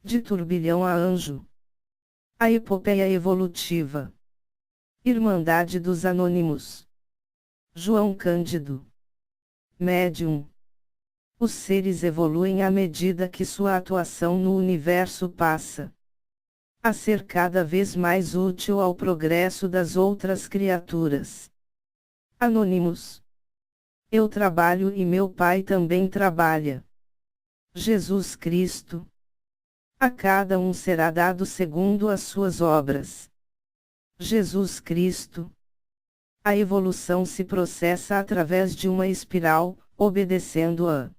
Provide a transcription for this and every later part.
De turbilhão a anjo. A epopeia evolutiva. Irmandade dos Anônimos. João Cândido. Médium. Os seres evoluem à medida que sua atuação no universo passa a ser cada vez mais útil ao progresso das outras criaturas. Anônimos. Eu trabalho e meu Pai também trabalha. Jesus Cristo. A cada um será dado segundo as suas obras. Jesus Cristo. A evolução se processa através de uma espiral, obedecendo a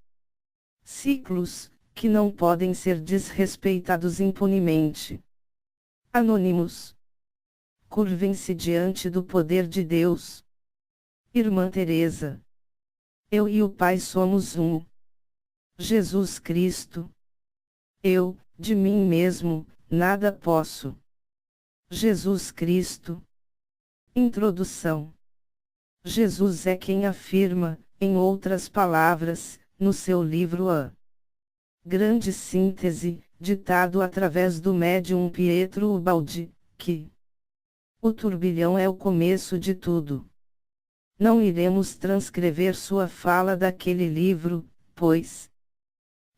ciclos, que não podem ser desrespeitados impunemente. Anônimos. Curvem-se diante do poder de Deus. Irmã Teresa. Eu e o Pai somos um. Jesus Cristo. Eu, de mim mesmo, nada posso. Jesus Cristo. Introdução. Jesus é quem afirma, em outras palavras, no seu livro A Grande Síntese, ditado através do médium Pietro Ubaldi, que o turbilhão é o começo de tudo. Não iremos transcrever sua fala daquele livro, pois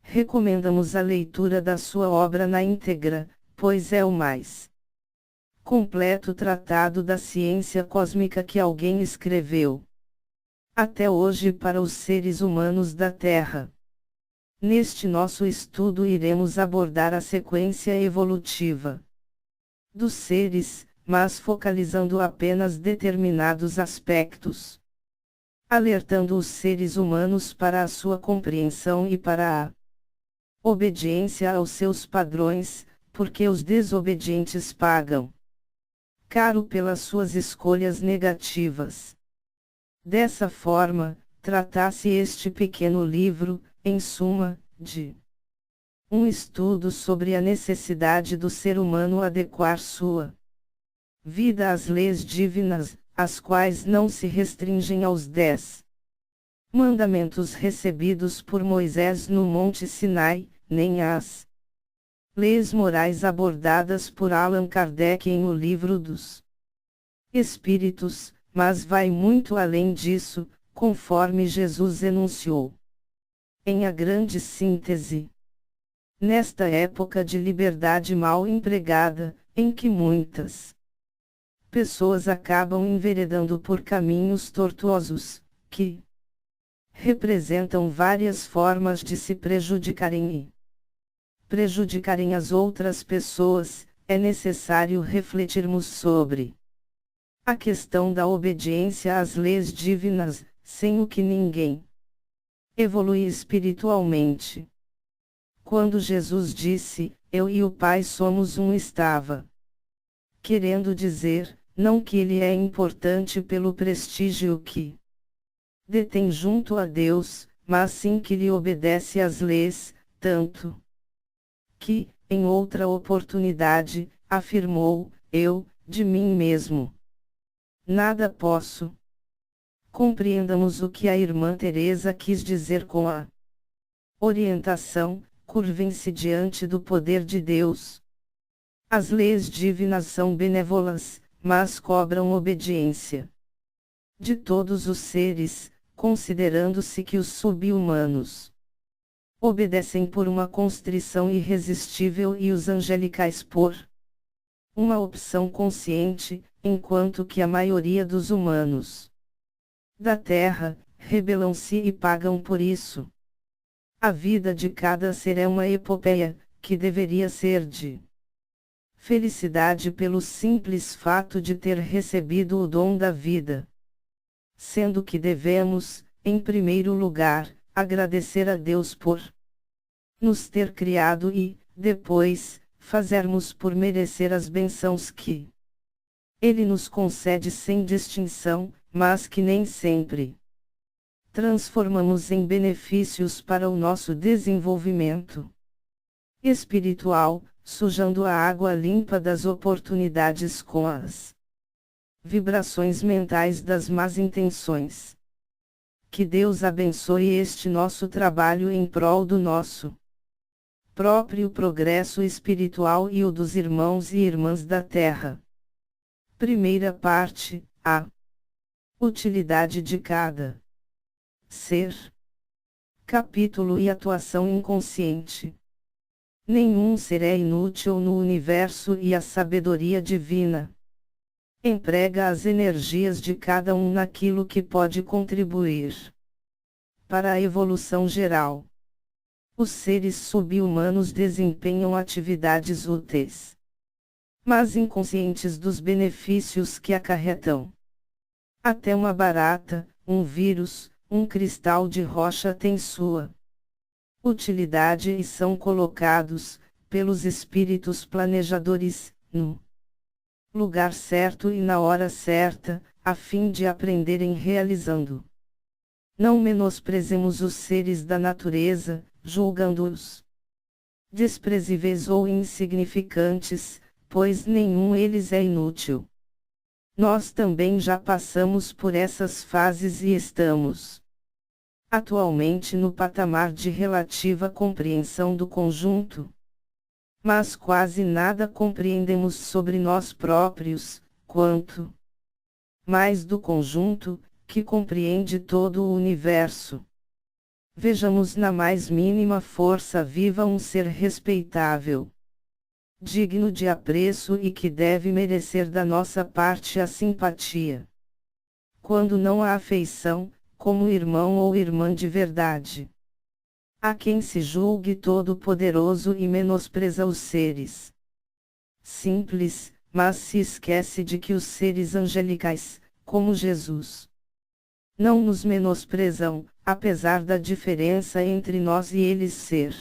recomendamos a leitura da sua obra na íntegra, pois é o mais completo tratado da ciência cósmica que alguém escreveu até hoje para os seres humanos da Terra. Neste nosso estudo iremos abordar a sequência evolutiva dos seres, mas focalizando apenas determinados aspectos, alertando os seres humanos para a sua compreensão e para a obediência aos seus padrões, porque os desobedientes pagam caro pelas suas escolhas negativas. Dessa forma, trata-se este pequeno livro, em suma, de um estudo sobre a necessidade do ser humano adequar sua vida às leis divinas, as quais não se restringem aos 10 mandamentos recebidos por Moisés no Monte Sinai, nem às leis morais abordadas por Allan Kardec em O Livro dos Espíritos, mas vai muito além disso, conforme Jesus enunciou em A Grande Síntese. Nesta época de liberdade mal empregada, em que muitas pessoas acabam enveredando por caminhos tortuosos, que representam várias formas de se prejudicarem e prejudicarem as outras pessoas, é necessário refletirmos sobre a questão da obediência às leis divinas, sem o que ninguém evolui espiritualmente. Quando Jesus disse, eu e o Pai somos um, estava querendo dizer, não que ele é importante pelo prestígio que detém junto a Deus, mas sim que lhe obedece às leis, tanto que, em outra oportunidade, afirmou, eu, de mim mesmo, nada posso. Compreendamos o que a irmã Teresa quis dizer com a orientação, curvem-se diante do poder de Deus. As leis divinas são benévolas, mas cobram obediência de todos os seres, considerando-se que os sub-humanos obedecem por uma constrição irresistível e os angelicais por uma opção consciente, enquanto que a maioria dos humanos da Terra rebelam-se e pagam por isso. A vida de cada ser é uma epopeia, que deveria ser de felicidade pelo simples fato de ter recebido o dom da vida. Sendo que devemos, em primeiro lugar, agradecer a Deus por nos ter criado e, depois, fazermos por merecer as bênçãos que Ele nos concede sem distinção, mas que nem sempre transformamos em benefícios para o nosso desenvolvimento espiritual, sujando a água limpa das oportunidades com as vibrações mentais das más intenções. Que Deus abençoe este nosso trabalho em prol do nosso próprio progresso espiritual e o dos irmãos e irmãs da Terra. Primeira parte, a utilidade de cada ser. Capítulo e atuação inconsciente. Nenhum ser é inútil no universo e a sabedoria divina emprega as energias de cada um naquilo que pode contribuir para a evolução geral. Os seres sub-humanos desempenham atividades úteis, mas inconscientes dos benefícios que acarretam. Até uma barata, um vírus, um cristal de rocha tem sua utilidade e são colocados, pelos espíritos planejadores, no lugar certo e na hora certa, a fim de aprenderem realizando. Não menosprezemos os seres da natureza, julgando-os desprezíveis ou insignificantes, pois nenhum deles é inútil. Nós também já passamos por essas fases e estamos atualmente no patamar de relativa compreensão do conjunto. Mas quase nada compreendemos sobre nós próprios, quanto mais do conjunto, que compreende todo o universo. Vejamos na mais mínima força viva um ser respeitável, digno de apreço e que deve merecer da nossa parte a simpatia. Quando não há afeição, como irmão ou irmã de verdade. Há quem se julgue todo-poderoso e menospreza os seres simples, mas se esquece de que os seres angelicais, como Jesus, não nos menosprezam, apesar da diferença entre nós e eles ser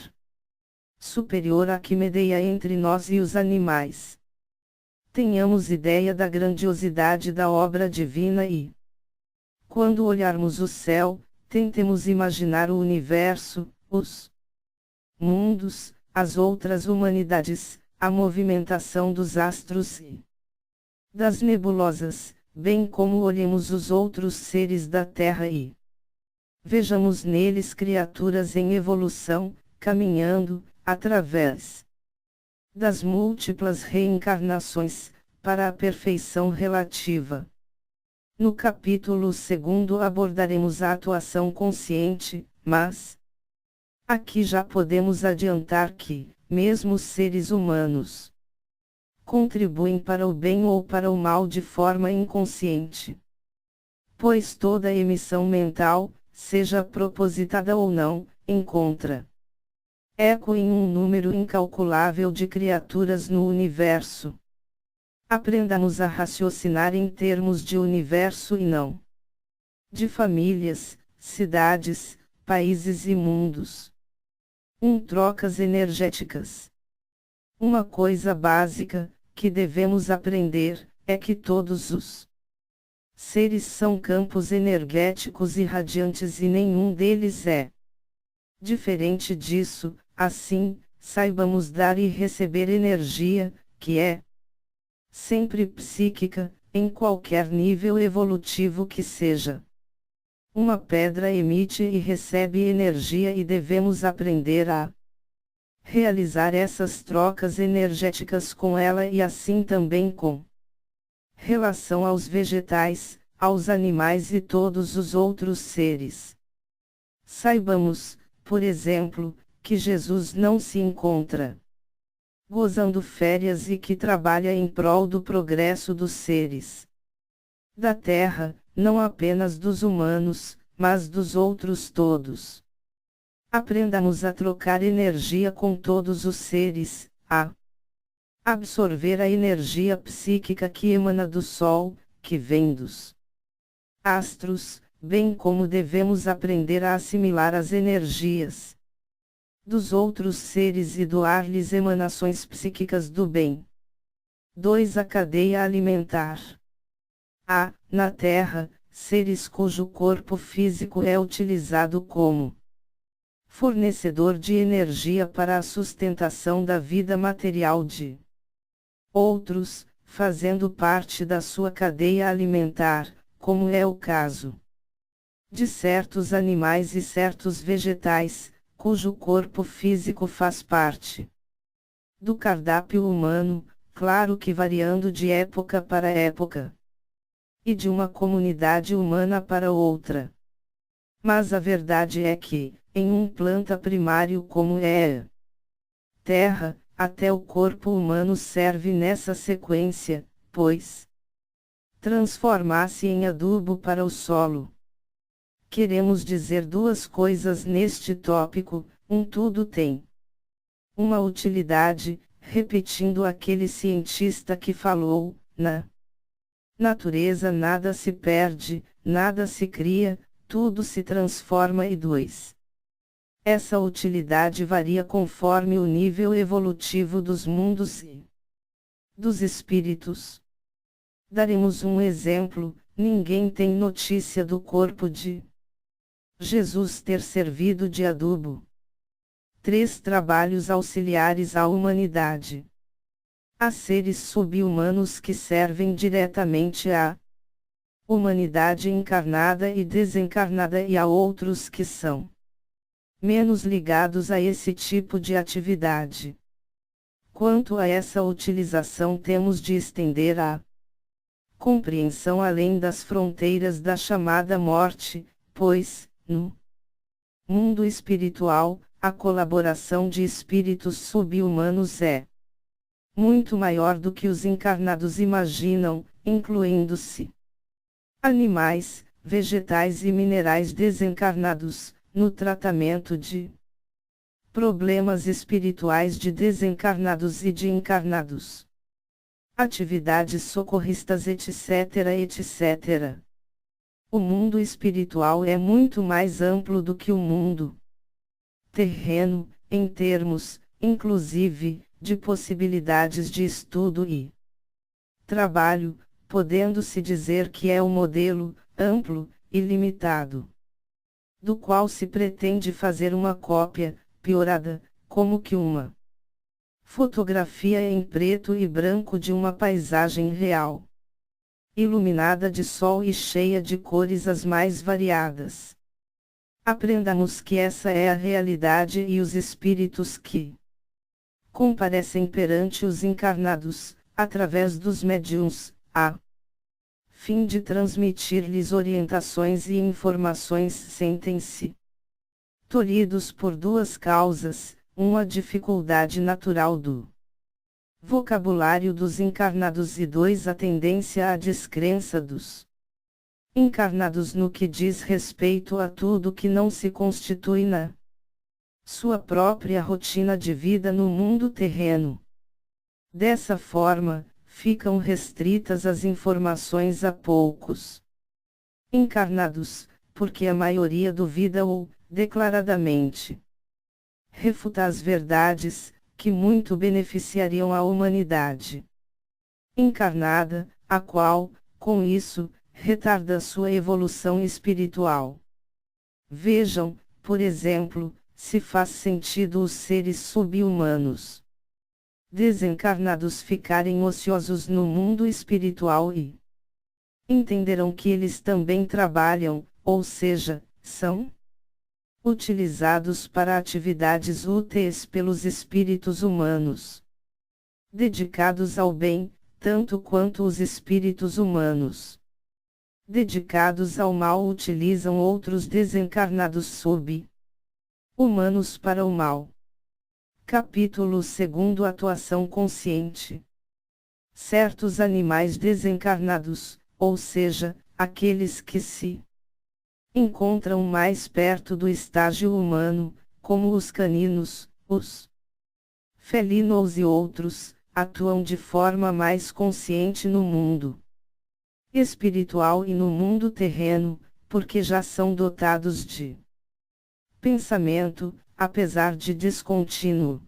superior à que medeia entre nós e os animais. Tenhamos ideia da grandiosidade da obra divina e, quando olharmos o céu, tentemos imaginar o universo, os mundos, as outras humanidades, a movimentação dos astros e das nebulosas, bem como olhemos os outros seres da Terra e vejamos neles criaturas em evolução, caminhando, através das múltiplas reencarnações, para a perfeição relativa. No capítulo 2 abordaremos a atuação consciente, mas aqui já podemos adiantar que, mesmo os seres humanos, contribuem para o bem ou para o mal de forma inconsciente. Pois toda emissão mental, seja propositada ou não, encontra eco em um número incalculável de criaturas no universo. Aprendamos a raciocinar em termos de universo e não de famílias, cidades, países e mundos. Trocas energéticas. Uma coisa básica, que devemos aprender, é que todos os seres são campos energéticos irradiantes e nenhum deles é diferente disso. Assim, saibamos dar e receber energia, que é sempre psíquica, em qualquer nível evolutivo que seja. Uma pedra emite e recebe energia e devemos aprender a realizar essas trocas energéticas com ela e assim também com relação aos vegetais, aos animais e todos os outros seres. Saibamos, por exemplo, que Jesus não se encontra gozando férias e que trabalha em prol do progresso dos seres da Terra, não apenas dos humanos, mas dos outros todos. Aprendamos a trocar energia com todos os seres, a absorver a energia psíquica que emana do Sol, que vem dos astros, bem como devemos aprender a assimilar as energias dos outros seres e doar-lhes emanações psíquicas do bem. 2. A cadeia alimentar. Há, na Terra, seres cujo corpo físico é utilizado como fornecedor de energia para a sustentação da vida material de outros, fazendo parte da sua cadeia alimentar, como é o caso de certos animais e certos vegetais, cujo corpo físico faz parte do cardápio humano, claro que variando de época para época, e de uma comunidade humana para outra. Mas a verdade é que, em um planta primário como é a Terra, até o corpo humano serve nessa sequência, pois transformar-se em adubo para o solo. Queremos dizer duas coisas neste tópico: tudo tem uma utilidade, repetindo aquele cientista que falou, na natureza nada se perde, nada se cria, tudo se transforma. E dois, essa utilidade varia conforme o nível evolutivo dos mundos e dos espíritos. Daremos um exemplo: ninguém tem notícia do corpo de Jesus ter servido de adubo. 3 trabalhos auxiliares à humanidade. Há seres sub-humanos que servem diretamente à humanidade encarnada e desencarnada, e há outros que são menos ligados a esse tipo de atividade. Quanto a essa utilização, temos de estender a compreensão além das fronteiras da chamada morte, pois, no mundo espiritual, a colaboração de espíritos sub-humanos é muito maior do que os encarnados imaginam, incluindo-se animais, vegetais e minerais desencarnados, no tratamento de problemas espirituais de desencarnados e de encarnados, atividades socorristas, etc., etc. O mundo espiritual é muito mais amplo do que o mundo terreno, em termos, inclusive, de possibilidades de estudo e trabalho, podendo-se dizer que é um modelo amplo e limitado, do qual se pretende fazer uma cópia, piorada, como que uma fotografia em preto e branco de uma paisagem real, iluminada de sol e cheia de cores as mais variadas. Aprendamos que essa é a realidade, e os espíritos que comparecem perante os encarnados, através dos médiuns, a fim de transmitir-lhes orientações e informações, sentem-se tolhidos por duas causas: uma, dificuldade natural do vocabulário dos encarnados, e dois, a tendência à descrença dos encarnados no que diz respeito a tudo que não se constitui na sua própria rotina de vida no mundo terreno. Dessa forma, ficam restritas as informações a poucos encarnados, porque a maioria duvida ou, declaradamente, refuta as verdades, que muito beneficiariam a humanidade encarnada, a qual, com isso, retarda sua evolução espiritual. Vejam, por exemplo, se faz sentido os seres sub-humanos desencarnados ficarem ociosos no mundo espiritual e entenderão que eles também trabalham, ou seja, são utilizados para atividades úteis pelos espíritos humanos, dedicados ao bem, tanto quanto os espíritos humanos dedicados ao mal utilizam outros desencarnados sub-humanos para o mal. Capítulo 2: Atuação consciente. Certos animais desencarnados, ou seja, aqueles que se encontram mais perto do estágio humano, como os caninos, os felinos e outros, atuam de forma mais consciente no mundo espiritual e no mundo terreno, porque já são dotados de pensamento, apesar de descontínuo.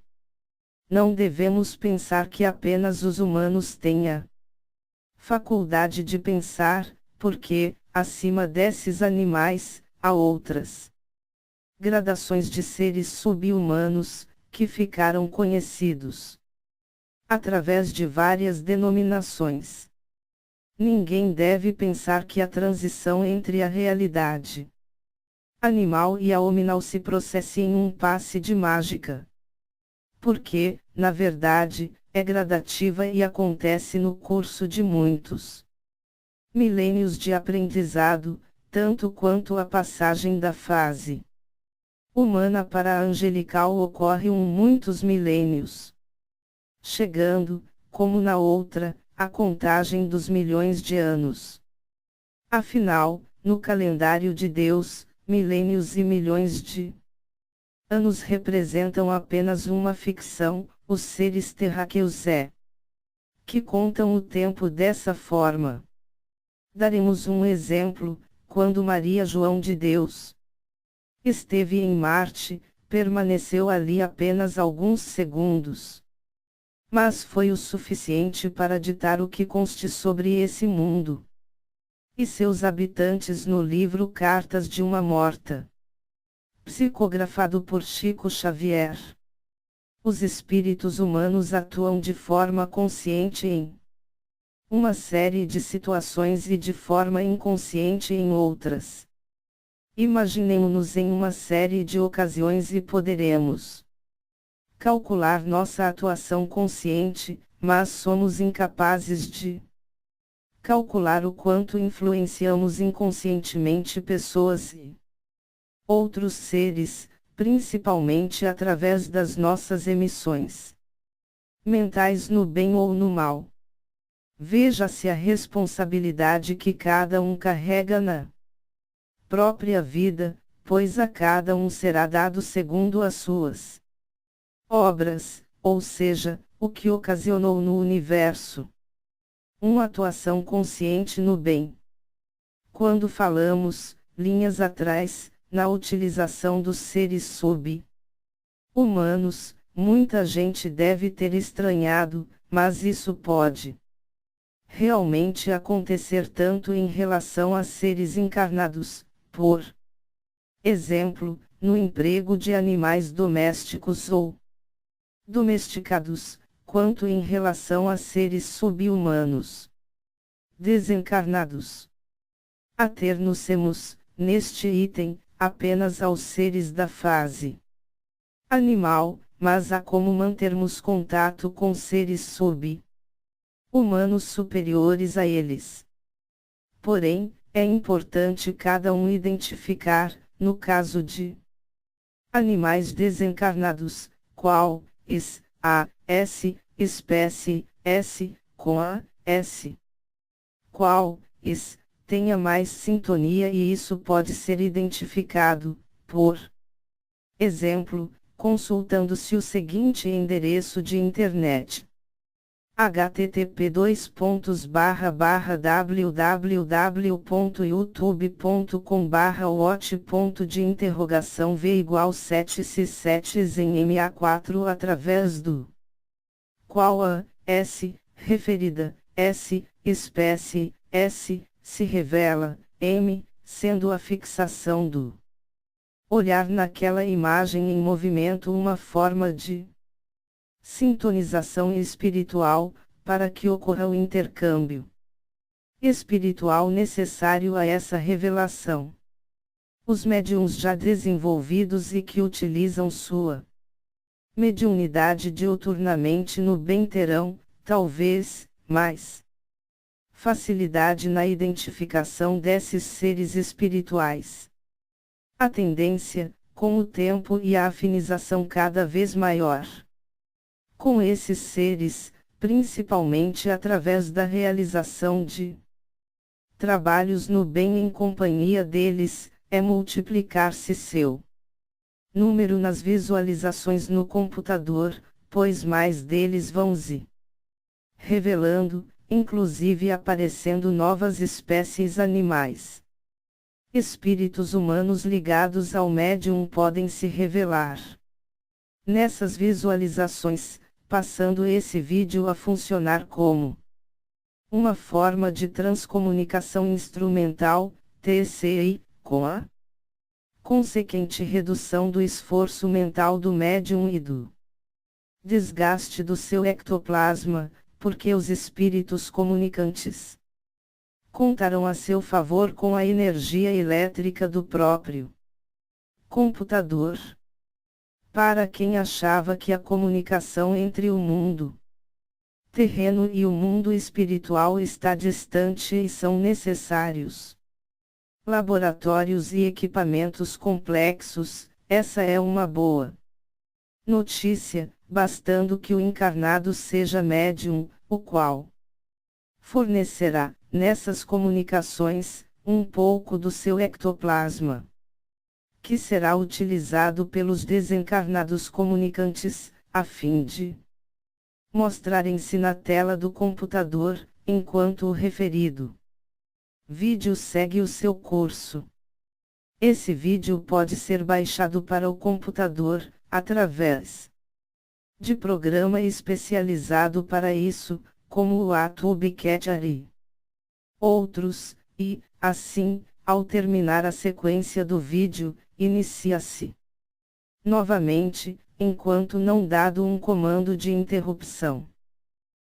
Não devemos pensar que apenas os humanos têm a faculdade de pensar, porque, acima desses animais, há outras gradações de seres sub-humanos, que ficaram conhecidos através de várias denominações. Ninguém deve pensar que a transição entre a realidade animal e abominal se processe em um passe de mágica. Porque, na verdade, é gradativa e acontece no curso de muitos milênios de aprendizado, tanto quanto a passagem da fase humana para a angelical ocorre muitos milênios, chegando, como na outra, a contagem dos milhões de anos. Afinal, no calendário de Deus, milênios e milhões de anos representam apenas uma ficção, os seres terráqueos que contam o tempo dessa forma. Daremos um exemplo: quando Maria João de Deus esteve em Marte, permaneceu ali apenas alguns segundos. Mas foi o suficiente para ditar o que conste sobre esse mundo e seus habitantes no livro Cartas de uma Morta, psicografado por Chico Xavier. Os espíritos humanos atuam de forma consciente em uma série de situações e de forma inconsciente em outras. Imaginemo-nos em uma série de ocasiões e poderemos calcular nossa atuação consciente, mas somos incapazes de calcular o quanto influenciamos inconscientemente pessoas e outros seres, principalmente através das nossas emissões mentais no bem ou no mal. Veja-se a responsabilidade que cada um carrega na própria vida, pois a cada um será dado segundo as suas obras, ou seja, o que ocasionou no universo uma atuação consciente no bem. Quando falamos, linhas atrás, na utilização dos seres sub-humanos, muita gente deve ter estranhado, mas isso pode realmente acontecer tanto em relação a seres encarnados, por exemplo, no emprego de animais domésticos ou domesticados, quanto em relação a seres sub-humanos desencarnados. Ater-nos-emos, neste item, apenas aos seres da fase animal, mas há como mantermos contato com seres sub-humanos superiores a eles. Porém, é importante cada um identificar, no caso de animais desencarnados, qual espécie com a qual tenha mais sintonia, e isso pode ser identificado, por exemplo, consultando-se o seguinte endereço de internet: http://www.youtube.com/watch.v = 7c7 através do qual a referida espécie se revela sendo a fixação do olhar naquela imagem em movimento uma forma de sintonização espiritual, para que ocorra o intercâmbio espiritual necessário a essa revelação. Os médiuns já desenvolvidos e que utilizam sua mediunidade diuturnamente no bem terão, talvez, mais facilidade na identificação desses seres espirituais. A tendência, com o tempo e a afinização cada vez maior com esses seres, principalmente através da realização de trabalhos no bem em companhia deles, é multiplicar-se seu número nas visualizações no computador, pois mais deles vão se revelando, inclusive aparecendo novas espécies animais. Espíritos humanos ligados ao médium podem se revelar nessas visualizações, passando esse vídeo a funcionar como uma forma de transcomunicação instrumental, TCI, com a consequente redução do esforço mental do médium e do desgaste do seu ectoplasma, porque os espíritos comunicantes contarão a seu favor com a energia elétrica do próprio Computador. Para quem achava que a comunicação entre o mundo terreno e o mundo espiritual está distante e são necessários laboratórios e equipamentos complexos, essa é uma boa notícia, bastando que o encarnado seja médium, o qual fornecerá, nessas comunicações, um pouco do seu ectoplasma, que será utilizado pelos desencarnados comunicantes, a fim de mostrarem-se na tela do computador, enquanto o referido vídeo segue o seu curso. Esse vídeo pode ser baixado para o computador, através de programa especializado para isso, como o Adobe Catcher e outros, e, assim, ao terminar a sequência do vídeo, inicia-se novamente, enquanto não dado um comando de interrupção.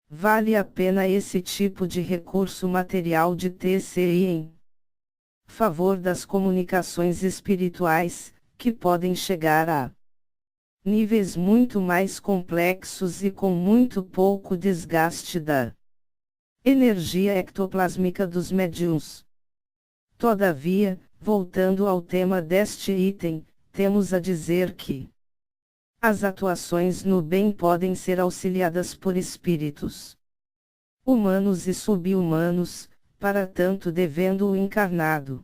Vale a pena esse tipo de recurso material de TCI em favor das comunicações espirituais, que podem chegar a níveis muito mais complexos e com muito pouco desgaste da energia ectoplásmica dos médiuns. Todavia, voltando ao tema deste item, temos a dizer que as atuações no bem podem ser auxiliadas por espíritos humanos e subhumanos, para tanto devendo o encarnado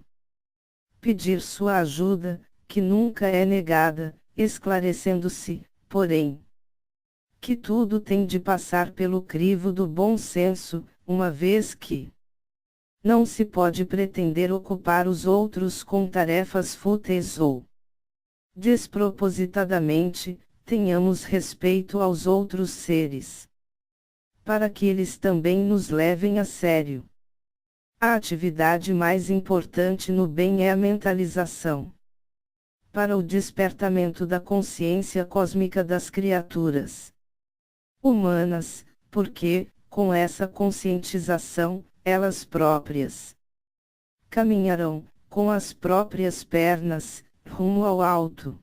pedir sua ajuda, que nunca é negada, esclarecendo-se, porém, que tudo tem de passar pelo crivo do bom senso, uma vez que não se pode pretender ocupar os outros com tarefas fúteis ou despropositadamente, tenhamos respeito aos outros seres, para que eles também nos levem a sério. A atividade mais importante no bem é a mentalização, para o despertamento da consciência cósmica das criaturas humanas, porque, com essa conscientização, elas próprias caminharão, com as próprias pernas, rumo ao alto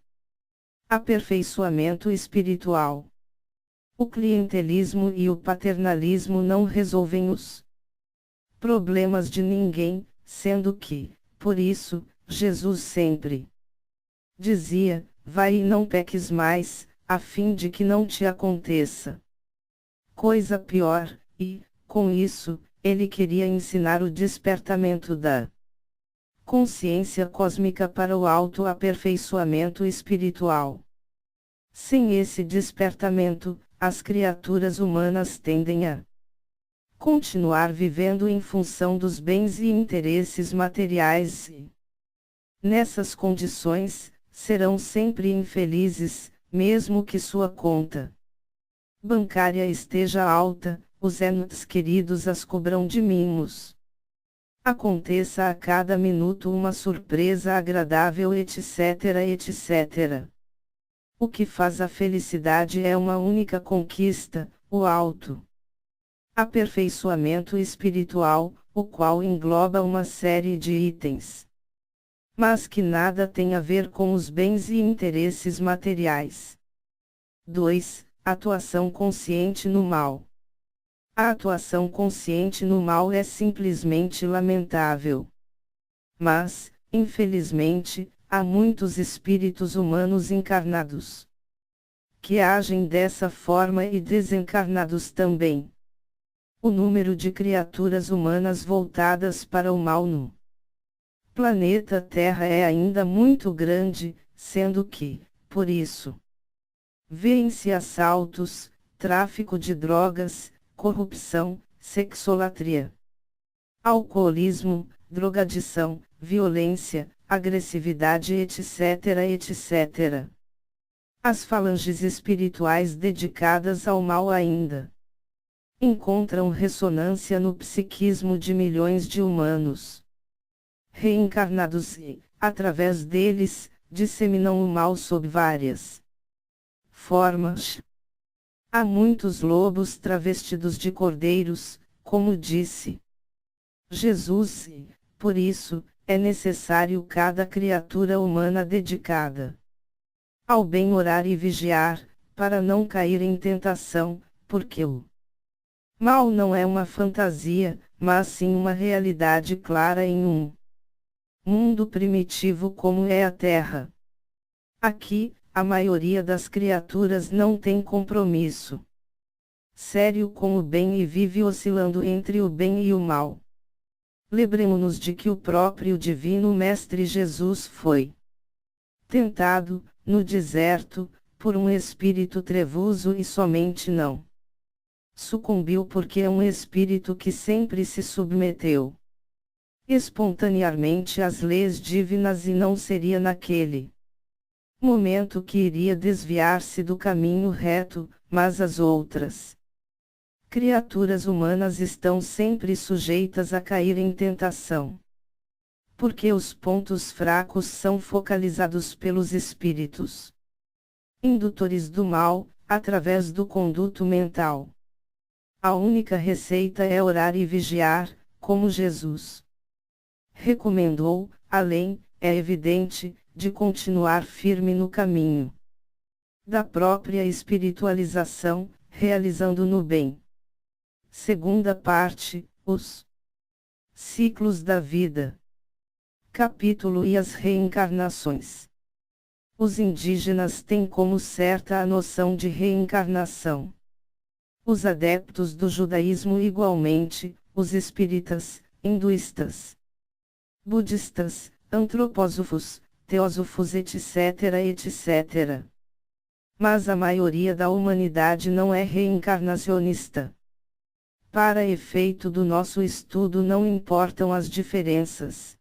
aperfeiçoamento espiritual. O clientelismo e o paternalismo não resolvem os problemas de ninguém, sendo que, por isso, Jesus sempre dizia: vai e não peques mais, a fim de que não te aconteça coisa pior, e, com isso, ele queria ensinar o despertamento da consciência cósmica para o autoaperfeiçoamento espiritual. Sem esse despertamento, as criaturas humanas tendem a continuar vivendo em função dos bens e interesses materiais e, nessas condições, serão sempre infelizes, mesmo que sua conta bancária esteja alta, os entes queridos as cobram de mimos. Aconteça a cada minuto uma surpresa agradável, etc, etc. O que faz a felicidade é uma única conquista, o alto aperfeiçoamento espiritual, o qual engloba uma série de itens, mas que nada tem a ver com os bens e interesses materiais. 2. Atuação consciente no mal. A atuação consciente no mal é simplesmente lamentável. Mas, infelizmente, há muitos espíritos humanos encarnados que agem dessa forma e desencarnados também. O número de criaturas humanas voltadas para o mal no planeta Terra é ainda muito grande, sendo que, por isso, vêem-se assaltos, tráfico de drogas, corrupção, sexolatria, alcoolismo, drogadição, violência, agressividade, etc, etc. As falanges espirituais dedicadas ao mal ainda encontram ressonância no psiquismo de milhões de humanos reencarnados e, através deles, disseminam o mal sob várias formas. Há muitos lobos travestidos de cordeiros, como disse Jesus, e, por isso, é necessário cada criatura humana dedicada ao bem orar e vigiar, para não cair em tentação, porque o mal não é uma fantasia, mas sim uma realidade clara em um mundo primitivo como é a Terra. Aqui, a maioria das criaturas não tem compromisso sério com o bem e vive oscilando entre o bem e o mal. Lembremos-nos de que o próprio Divino Mestre Jesus foi tentado, no deserto, por um espírito trevoso e somente não sucumbiu porque é um espírito que sempre se submeteu espontaneamente às leis divinas e não seria naquele momento que iria desviar-se do caminho reto, mas as outras criaturas humanas estão sempre sujeitas a cair em tentação. Porque os pontos fracos são focalizados pelos espíritos indutores do mal, através do conduto mental. A única receita é orar e vigiar, como Jesus recomendou, além, é evidente, de continuar firme no caminho da própria espiritualização, realizando no bem. Segunda parte, os ciclos da vida. Capítulo e as reencarnações. Os indígenas têm como certa a noção de reencarnação. Os adeptos do judaísmo igualmente, os espíritas, hinduístas, budistas, antropósofos, teósofos etc. etc. Mas a maioria da humanidade não é reencarnacionista. Para efeito do nosso estudo não importam as diferenças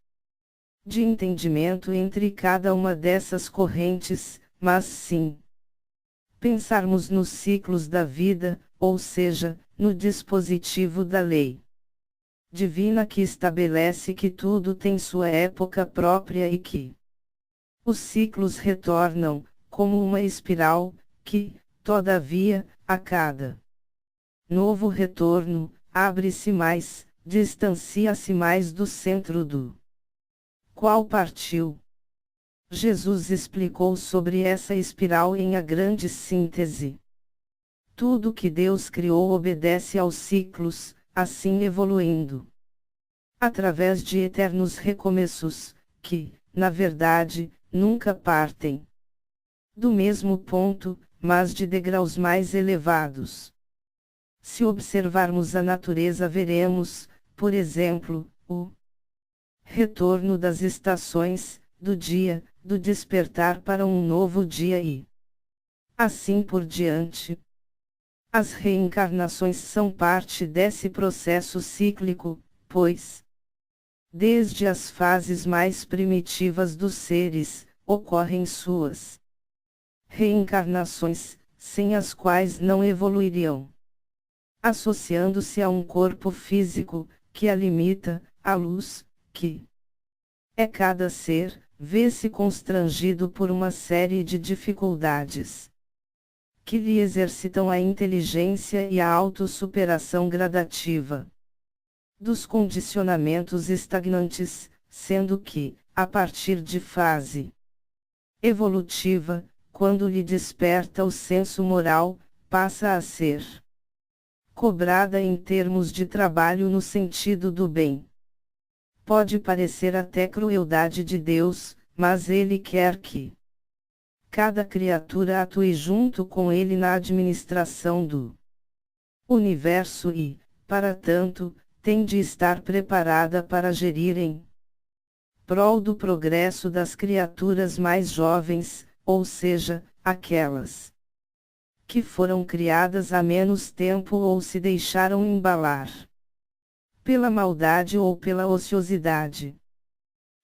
de entendimento entre cada uma dessas correntes, mas sim pensarmos nos ciclos da vida, ou seja, no dispositivo da lei divina que estabelece que tudo tem sua época própria e que os ciclos retornam, como uma espiral, que, todavia, a cada novo retorno, abre-se mais, distancia-se mais do centro do qual partiu. Jesus explicou sobre essa espiral em A Grande Síntese. Tudo que Deus criou obedece aos ciclos, assim evoluindo através de eternos recomeços, que, na verdade, nunca partem do mesmo ponto, mas de degraus mais elevados. Se observarmos a natureza veremos, por exemplo, o retorno das estações, do dia, do despertar para um novo dia e assim por diante. As reencarnações são parte desse processo cíclico, pois, desde as fases mais primitivas dos seres, ocorrem suas reencarnações, sem as quais não evoluiriam, associando-se a um corpo físico, que a limita, a luz, que é cada ser, vê-se constrangido por uma série de dificuldades que lhe exercitam a inteligência e a autossuperação gradativa dos condicionamentos estagnantes, sendo que, a partir de fase evolutiva, quando lhe desperta o senso moral, passa a ser cobrada em termos de trabalho no sentido do bem. Pode parecer até crueldade de Deus, mas Ele quer que cada criatura atue junto com Ele na administração do universo e, para tanto, tem de estar preparada para gerir em prol do progresso das criaturas mais jovens, ou seja, aquelas que foram criadas há menos tempo ou se deixaram embalar pela maldade ou pela ociosidade.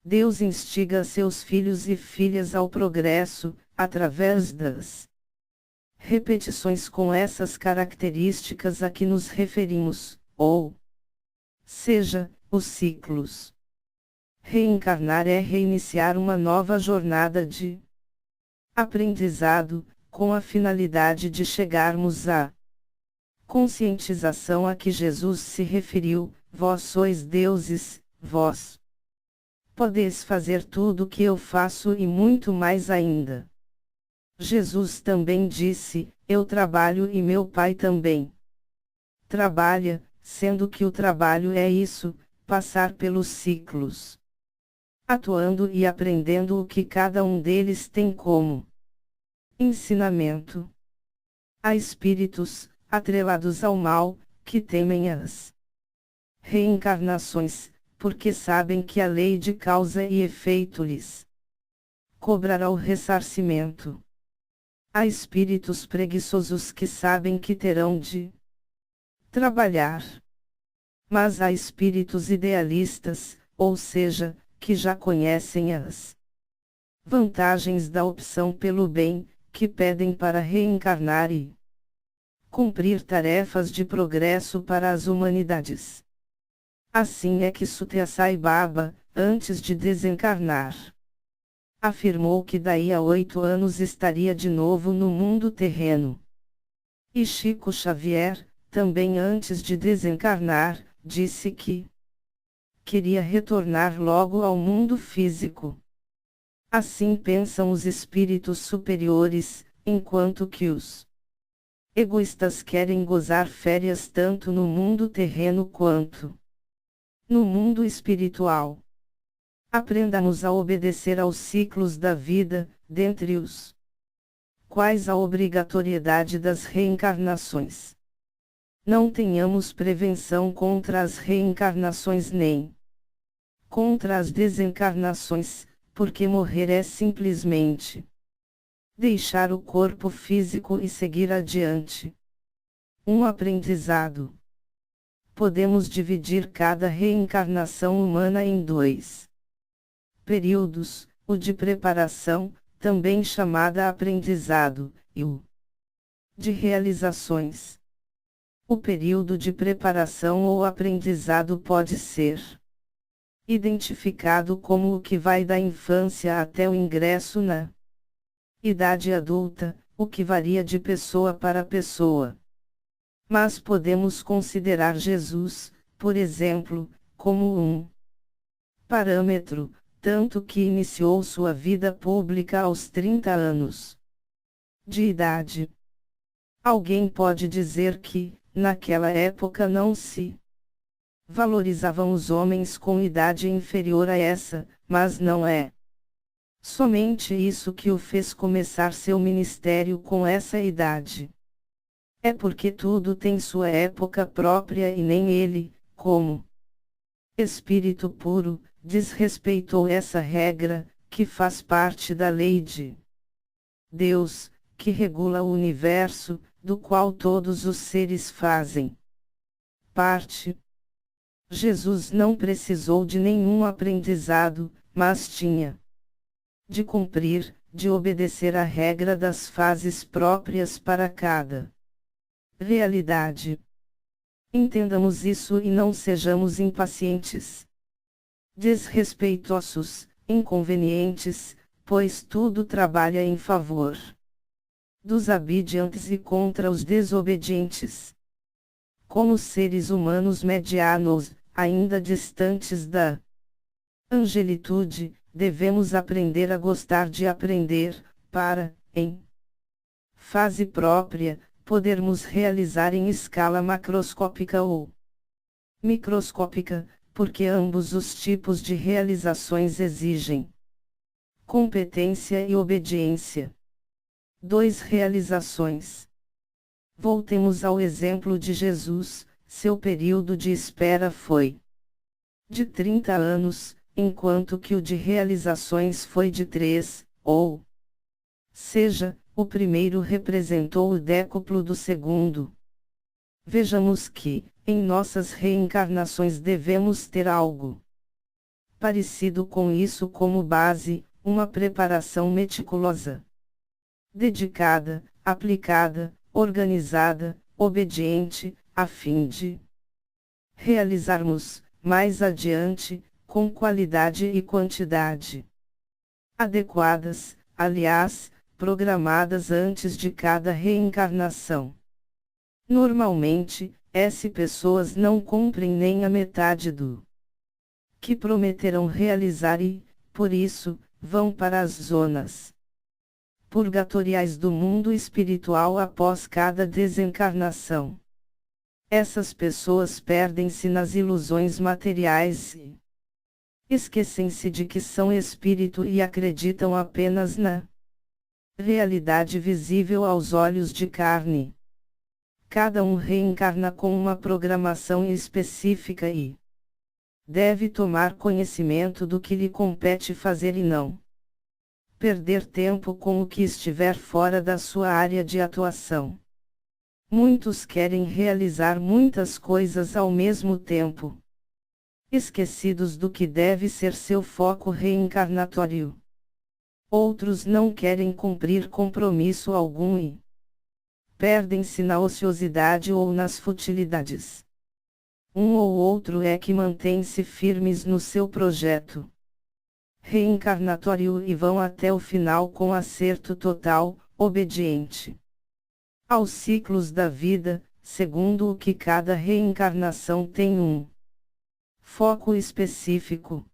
Deus instiga seus filhos e filhas ao progresso, através das repetições com essas características a que nos referimos, ou seja, os ciclos. Reencarnar é reiniciar uma nova jornada de aprendizado, com a finalidade de chegarmos à conscientização a que Jesus se referiu: vós sois deuses, vós Podeis fazer tudo o que eu faço e muito mais ainda. Jesus também disse: Eu trabalho e meu Pai também trabalha, sendo que o trabalho é isso, passar pelos ciclos, atuando e aprendendo o que cada um deles tem como ensinamento. Há espíritos, atrelados ao mal, que temem as reencarnações, porque sabem que a lei de causa e efeito lhes cobrará o ressarcimento. Há espíritos preguiçosos que sabem que terão de trabalhar. Mas há espíritos idealistas, ou seja, que já conhecem as vantagens da opção pelo bem, que pedem para reencarnar e cumprir tarefas de progresso para as humanidades. Assim é que Sutya Sai Baba, antes de desencarnar, afirmou que daí a 8 anos estaria de novo no mundo terreno. E Chico Xavier, também antes de desencarnar, disse que queria retornar logo ao mundo físico. Assim pensam os espíritos superiores, enquanto que os egoístas querem gozar férias tanto no mundo terreno quanto no mundo espiritual. Aprendamos a obedecer aos ciclos da vida, dentre os quais a obrigatoriedade das reencarnações. Não tenhamos prevenção contra as reencarnações nem contra as desencarnações, porque morrer é simplesmente deixar o corpo físico e seguir adiante. Um aprendizado. Podemos dividir cada reencarnação humana em 2 períodos, o de preparação, também chamada aprendizado, e o de realizações. O período de preparação ou aprendizado pode ser identificado como o que vai da infância até o ingresso na idade adulta, o que varia de pessoa para pessoa. Mas podemos considerar Jesus, por exemplo, como um parâmetro, tanto que iniciou sua vida pública aos 30 anos de idade. Alguém pode dizer que, naquela época não se valorizavam os homens com idade inferior a essa, mas não é somente isso que o fez começar seu ministério com essa idade. É porque tudo tem sua época própria e nem ele, como espírito puro, desrespeitou essa regra, que faz parte da lei de Deus, que regula o universo, do qual todos os seres fazem parte. Jesus não precisou de nenhum aprendizado, mas tinha de cumprir, de obedecer à regra das fases próprias para cada realidade. Entendamos isso e não sejamos impacientes, desrespeitosos, inconvenientes, pois tudo trabalha em favor dos obedientes e contra os desobedientes. Como seres humanos medianos, ainda distantes da angelitude, devemos aprender a gostar de aprender, para, em fase própria, podermos realizar em escala macroscópica ou microscópica, porque ambos os tipos de realizações exigem competência e obediência. 2 realizações. Voltemos ao exemplo de Jesus, seu período de espera foi de 30 anos, enquanto que o de realizações foi de 3, ou seja, o primeiro representou o décuplo do segundo. Vejamos que, em nossas reencarnações devemos ter algo parecido com isso como base, uma preparação meticulosa, dedicada, aplicada, organizada, obediente, a fim de realizarmos, mais adiante, com qualidade e quantidade adequadas, aliás, programadas antes de cada reencarnação. Normalmente, essas pessoas não cumprem nem a metade do que prometerão realizar e, por isso, vão para as zonas purgatoriais do mundo espiritual após cada desencarnação. Essas pessoas perdem-se nas ilusões materiais e esquecem-se de que são espírito e acreditam apenas na realidade visível aos olhos de carne. Cada um reencarna com uma programação específica e deve tomar conhecimento do que lhe compete fazer e não perder tempo com o que estiver fora da sua área de atuação. Muitos querem realizar muitas coisas ao mesmo tempo, esquecidos do que deve ser seu foco reencarnatório. Outros não querem cumprir compromisso algum e perdem-se na ociosidade ou nas futilidades. Um ou outro é que mantém-se firmes no seu projeto reencarnatório e vão até o final com acerto total, obediente aos ciclos da vida, segundo o que cada reencarnação tem um foco específico.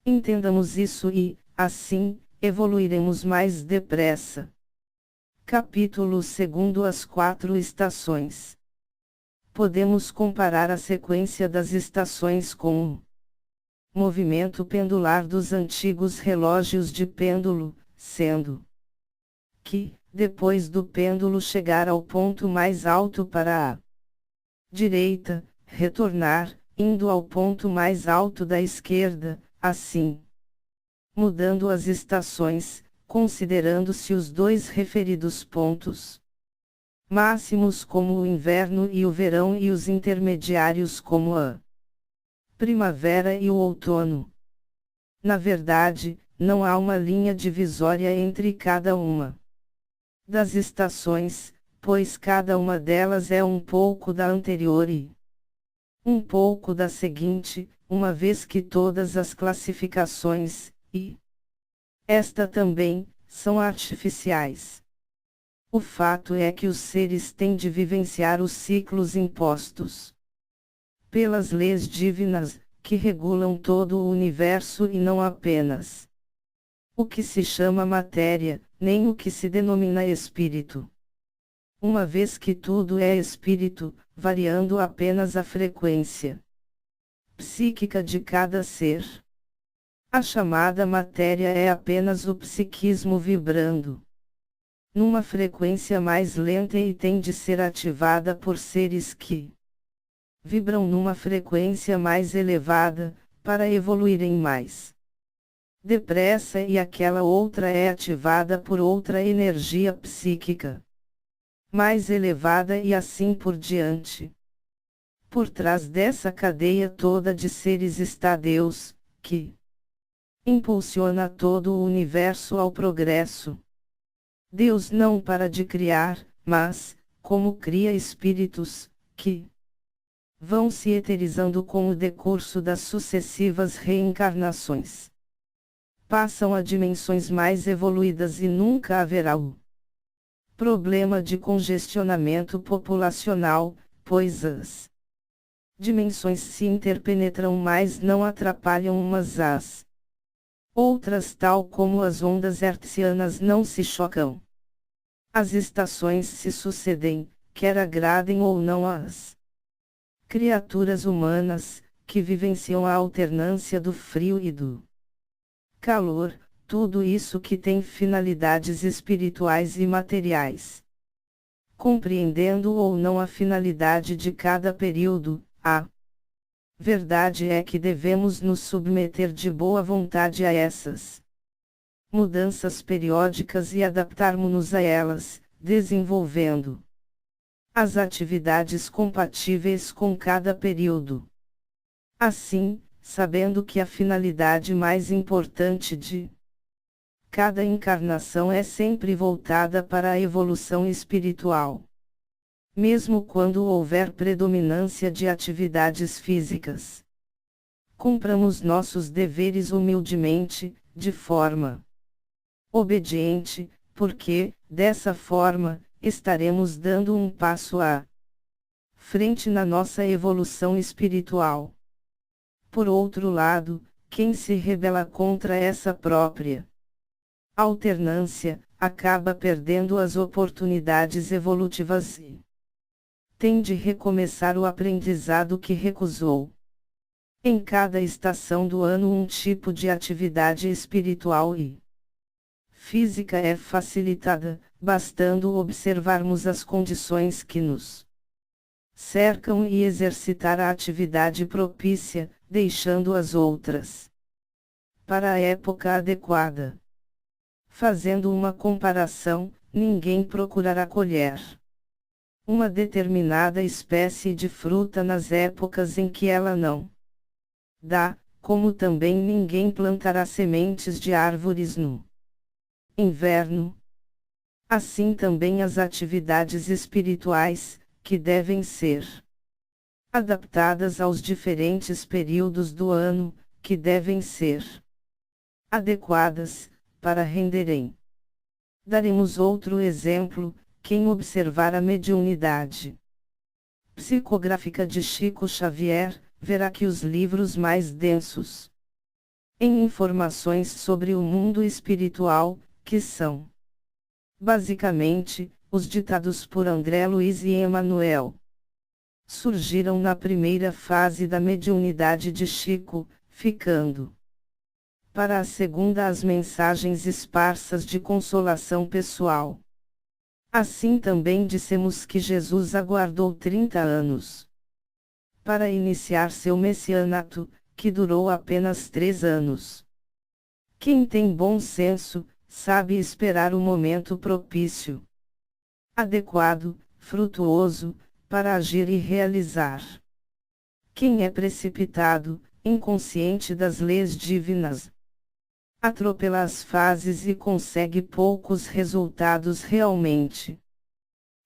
Entendamos isso e, assim, evoluiremos mais depressa. Capítulo 2. As 4 estações. Podemos comparar a sequência das estações com o movimento pendular dos antigos relógios de pêndulo, sendo que, depois do pêndulo chegar ao ponto mais alto para a direita, retornar, indo ao ponto mais alto da esquerda, assim, mudando as estações, considerando-se os dois referidos pontos máximos como o inverno e o verão e os intermediários como a primavera e o outono. Na verdade, não há uma linha divisória entre cada uma das estações, pois cada uma delas é um pouco da anterior e um pouco da seguinte, uma vez que todas as classificações, e esta também, são artificiais. O fato é que os seres têm de vivenciar os ciclos impostos pelas leis divinas, que regulam todo o universo e não apenas o que se chama matéria, nem o que se denomina espírito. Uma vez que tudo é espírito, variando apenas a frequência psíquica de cada ser. A chamada matéria é apenas o psiquismo vibrando numa frequência mais lenta e tem de ser ativada por seres que vibram numa frequência mais elevada, para evoluírem mais depressa, e aquela outra é ativada por outra energia psíquica mais elevada e assim por diante. Por trás dessa cadeia toda de seres está Deus, que impulsiona todo o universo ao progresso. Deus não para de criar, mas, como cria espíritos, que vão se eterizando com o decurso das sucessivas reencarnações. Passam a dimensões mais evoluídas e nunca haverá o problema de congestionamento populacional, pois as dimensões se interpenetram mas não atrapalham umas às outras, tal como as ondas hertzianas não se chocam. As estações se sucedem, quer agradem ou não às criaturas humanas, que vivenciam a alternância do frio e do calor, tudo isso que tem finalidades espirituais e materiais. Compreendendo ou não a finalidade de cada período, a verdade é que devemos nos submeter de boa vontade a essas mudanças periódicas e adaptarmos-nos a elas, desenvolvendo as atividades compatíveis com cada período. Assim, sabendo que a finalidade mais importante de cada encarnação é sempre voltada para a evolução espiritual. Mesmo quando houver predominância de atividades físicas, cumpramos nossos deveres humildemente, de forma obediente, porque, dessa forma, estaremos dando um passo à frente na nossa evolução espiritual. Por outro lado, quem se rebela contra essa própria alternância, acaba perdendo as oportunidades evolutivas e tem de recomeçar o aprendizado que recusou. Em cada estação do ano um tipo de atividade espiritual e física é facilitada, bastando observarmos as condições que nos cercam e exercitar a atividade propícia, deixando as outras para a época adequada. Fazendo uma comparação, ninguém procurará colher uma determinada espécie de fruta nas épocas em que ela não dá, como também ninguém plantará sementes de árvores no inverno. Assim também as atividades espirituais, que devem ser adaptadas aos diferentes períodos do ano, que devem ser adequadas, para renderem. Daremos outro exemplo: quem observar a mediunidade psicográfica de Chico Xavier, verá que os livros mais densos em informações sobre o mundo espiritual, que são basicamente os ditados por André Luiz e Emmanuel, surgiram na primeira fase da mediunidade de Chico, ficando para a segunda as mensagens esparsas de consolação pessoal. Assim também dissemos que Jesus aguardou 30 anos para iniciar seu messianato, que durou apenas 3 anos. Quem tem bom senso, sabe esperar o momento propício, adequado, frutuoso, para agir e realizar. Quem é precipitado, inconsciente das leis divinas, atropela as fases e consegue poucos resultados realmente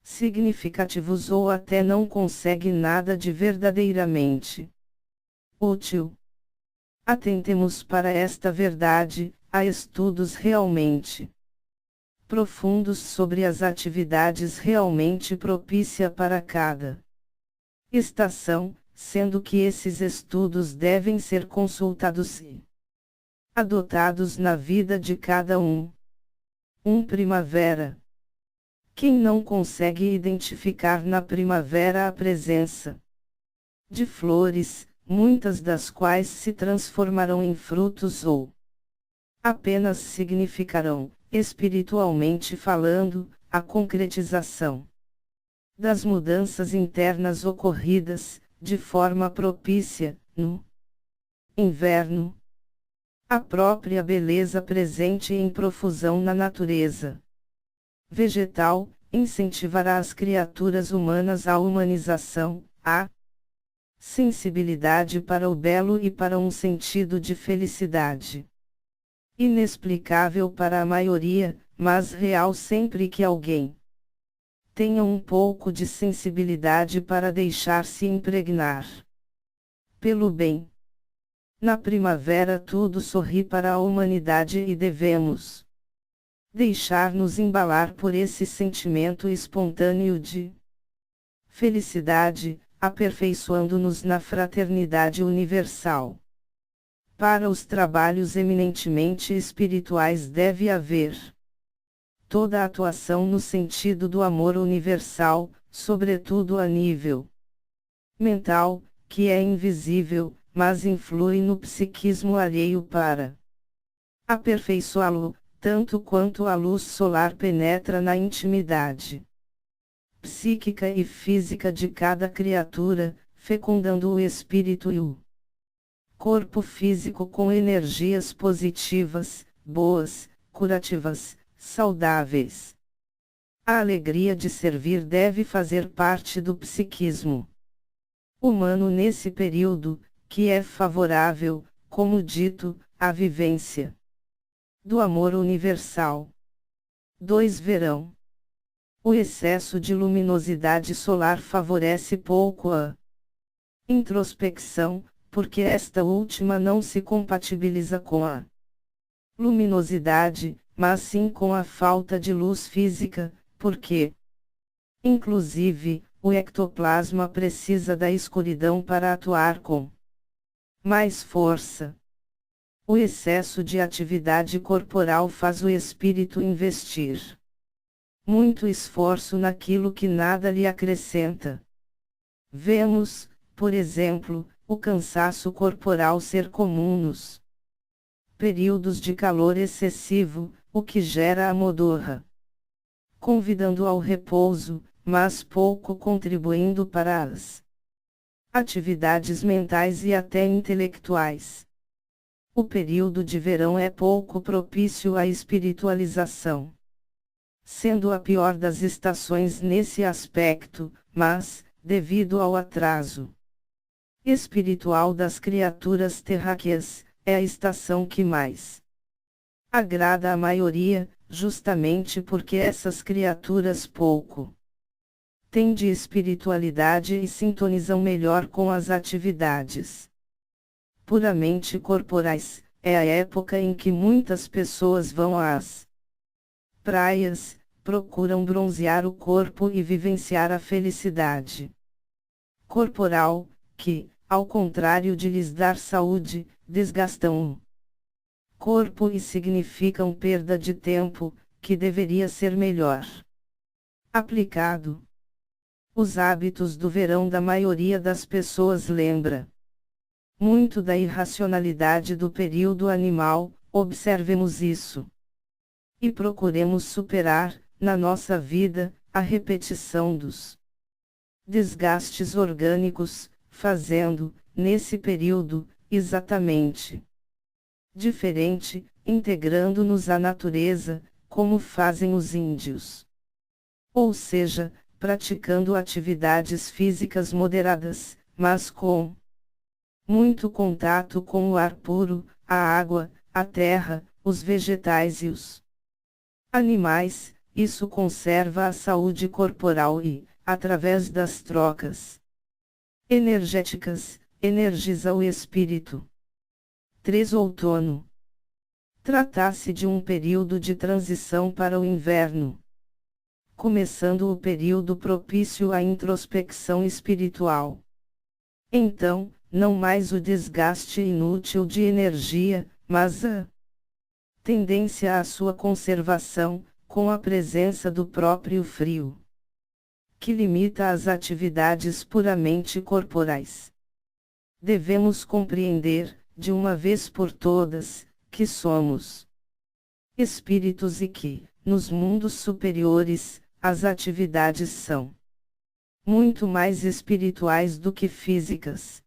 significativos ou até não consegue nada de verdadeiramente útil. Atentemos para esta verdade, há estudos realmente profundos sobre as atividades realmente propícias para cada estação, sendo que esses estudos devem ser consultados e adotados na vida de cada um. Primavera. Quem não consegue identificar na primavera a presença de flores, muitas das quais se transformarão em frutos ou apenas significarão, espiritualmente falando, a concretização das mudanças internas ocorridas, de forma propícia, no inverno, a própria beleza presente em profusão na natureza vegetal, incentivará as criaturas humanas à humanização, à sensibilidade para o belo e para um sentido de felicidade inexplicável para a maioria, mas real sempre que alguém tenha um pouco de sensibilidade para deixar-se impregnar pelo bem. Na primavera tudo sorri para a humanidade e devemos deixar-nos embalar por esse sentimento espontâneo de felicidade, aperfeiçoando-nos na fraternidade universal. Para os trabalhos eminentemente espirituais deve haver toda a atuação no sentido do amor universal, sobretudo a nível mental, que é invisível, mas influi no psiquismo alheio para aperfeiçoá-lo, tanto quanto a luz solar penetra na intimidade psíquica e física de cada criatura, fecundando o espírito e o corpo físico com energias positivas, boas, curativas, saudáveis. A alegria de servir deve fazer parte do psiquismo humano nesse período, que é favorável, como dito, à vivência do amor universal. 2. Verão. O excesso de luminosidade solar favorece pouco a introspecção, porque esta última não se compatibiliza com a luminosidade, mas sim com a falta de luz física, porque, inclusive, o ectoplasma precisa da escuridão para atuar com mais força. O excesso de atividade corporal faz o espírito investir muito esforço naquilo que nada lhe acrescenta. Vemos, por exemplo, o cansaço corporal ser comum nos períodos de calor excessivo, o que gera a modorra, convidando ao repouso, mas pouco contribuindo para as atividades mentais e até intelectuais. O período de verão é pouco propício à espiritualização, sendo a pior das estações nesse aspecto, mas, devido ao atraso espiritual das criaturas terráqueas, é a estação que mais agrada à maioria, justamente porque essas criaturas pouco têm de espiritualidade e sintonizam melhor com as atividades puramente corporais. É a época em que muitas pessoas vão às praias, procuram bronzear o corpo e vivenciar a felicidade corporal, que, ao contrário de lhes dar saúde, desgastam o corpo e significam perda de tempo, que deveria ser melhor aplicado. Os hábitos do verão da maioria das pessoas lembra muito da irracionalidade do período animal, observemos isso. E procuremos superar, na nossa vida, a repetição dos desgastes orgânicos, fazendo, nesse período, exatamente diferente, integrando-nos à natureza, como fazem os índios. Ou seja, praticando atividades físicas moderadas, mas com muito contato com o ar puro, a água, a terra, os vegetais e os animais. Isso conserva a saúde corporal e, através das trocas energéticas, energiza o espírito. 3. Outono. Trata-se de um período de transição para o inverno, começando o período propício à introspecção espiritual. Então, não mais o desgaste inútil de energia, mas a tendência à sua conservação, com a presença do próprio frio, que limita as atividades puramente corporais. Devemos compreender, de uma vez por todas, que somos espíritos e que, nos mundos superiores, as atividades são muito mais espirituais do que físicas.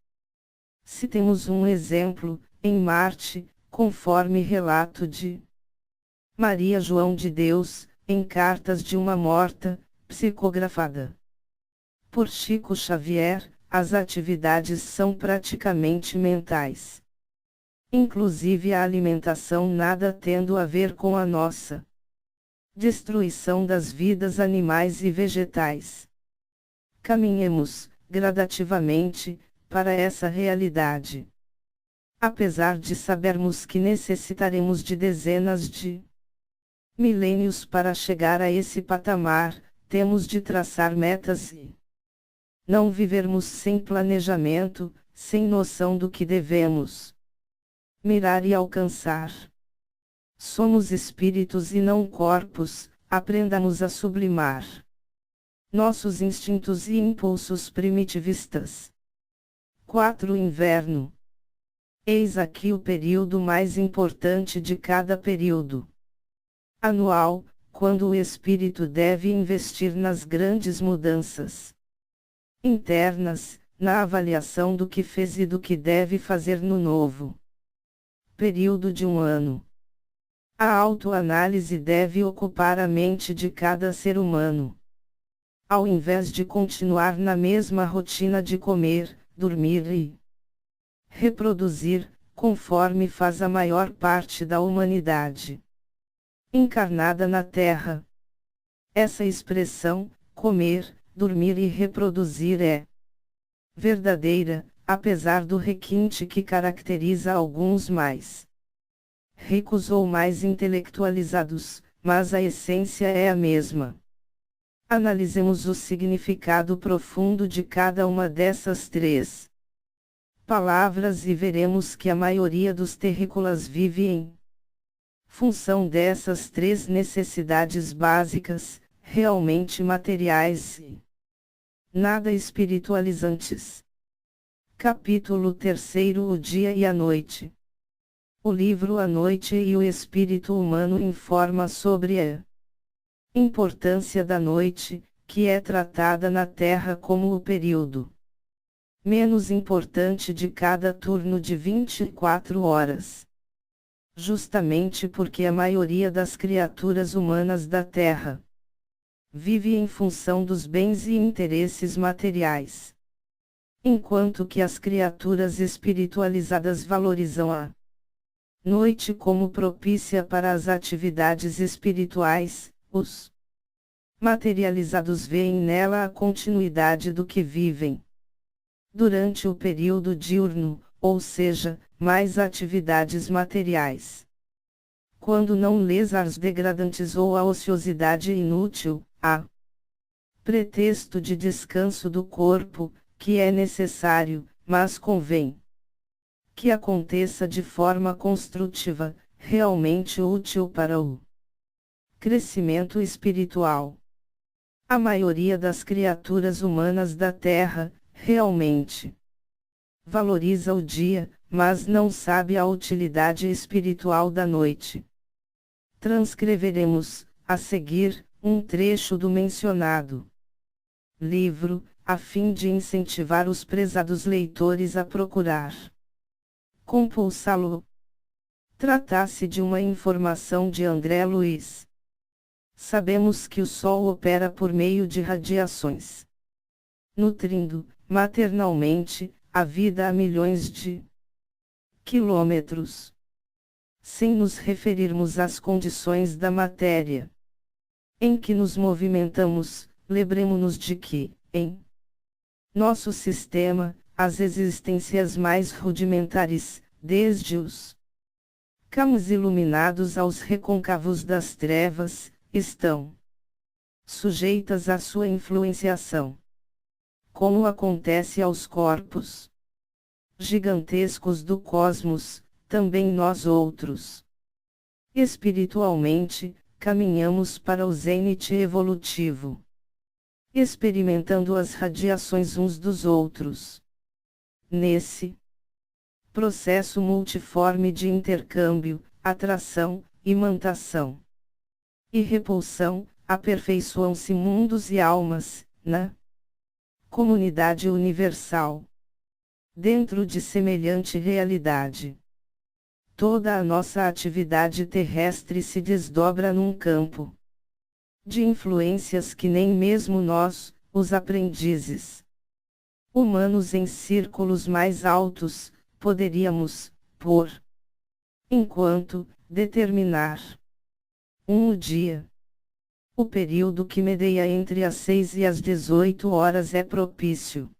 Citemos um exemplo, em Marte, conforme relato de Maria João de Deus, em Cartas de uma Morta, psicografada por Chico Xavier, as atividades são praticamente mentais. Inclusive a alimentação nada tendo a ver com a nossa destruição das vidas animais e vegetais. Caminhemos, gradativamente, para essa realidade. Apesar de sabermos que necessitaremos de dezenas de milênios para chegar a esse patamar, temos de traçar metas e não vivermos sem planejamento, sem noção do que devemos mirar e alcançar. Somos espíritos e não corpos, aprendamos a sublimar nossos instintos e impulsos primitivistas. 4. Inverno. Eis aqui o período mais importante de cada período anual, quando o espírito deve investir nas grandes mudanças internas, na avaliação do que fez e do que deve fazer no novo período de um ano. A autoanálise deve ocupar a mente de cada ser humano. Ao invés de continuar na mesma rotina de comer, dormir e reproduzir, conforme faz a maior parte da humanidade encarnada na Terra. Essa expressão, comer, dormir e reproduzir, é verdadeira, apesar do requinte que caracteriza alguns mais ricos ou mais intelectualizados, mas a essência é a mesma. Analisemos o significado profundo de cada uma dessas três palavras e veremos que a maioria dos terrícolas vive em função dessas três necessidades básicas, realmente materiais e nada espiritualizantes. Capítulo 3: O dia e a noite. O livro A Noite e o Espírito Humano informa sobre a importância da noite, que é tratada na Terra como o período menos importante de cada turno de 24 horas. Justamente porque a maioria das criaturas humanas da Terra vive em função dos bens e interesses materiais, enquanto que as criaturas espiritualizadas valorizam a noite como propícia para as atividades espirituais. Os materializados veem nela a continuidade do que vivem durante o período diurno, ou seja, mais atividades materiais. Quando não lês as degradantes ou a ociosidade inútil, há pretexto de descanso do corpo, que é necessário, mas convém que aconteça de forma construtiva, realmente útil para o crescimento espiritual. A maioria das criaturas humanas da Terra, realmente valoriza o dia, mas não sabe a utilidade espiritual da noite. Transcreveremos, a seguir, um trecho do mencionado livro, a fim de incentivar os prezados leitores a procurar compulsá-lo. Trata-se de uma informação de André Luiz. Sabemos que o Sol opera por meio de radiações, nutrindo, maternalmente, a vida a milhões de quilômetros. Sem nos referirmos às condições da matéria em que nos movimentamos, lembremo-nos de que, em nosso sistema, as existências mais rudimentares, desde os campos iluminados aos recôncavos das trevas, estão sujeitas à sua influenciação. Como acontece aos corpos gigantescos do cosmos, também nós outros, espiritualmente, caminhamos para o zênite evolutivo, experimentando as radiações uns dos outros. Nesse processo multiforme de intercâmbio, atração, imantação e repulsão, aperfeiçoam-se mundos e almas, na comunidade universal. Dentro de semelhante realidade, toda a nossa atividade terrestre se desdobra num campo de influências que nem mesmo nós, os aprendizes humanos em círculos mais altos, poderíamos, por enquanto, determinar. O dia. O período que medeia entre as 6 e as 18 horas é propício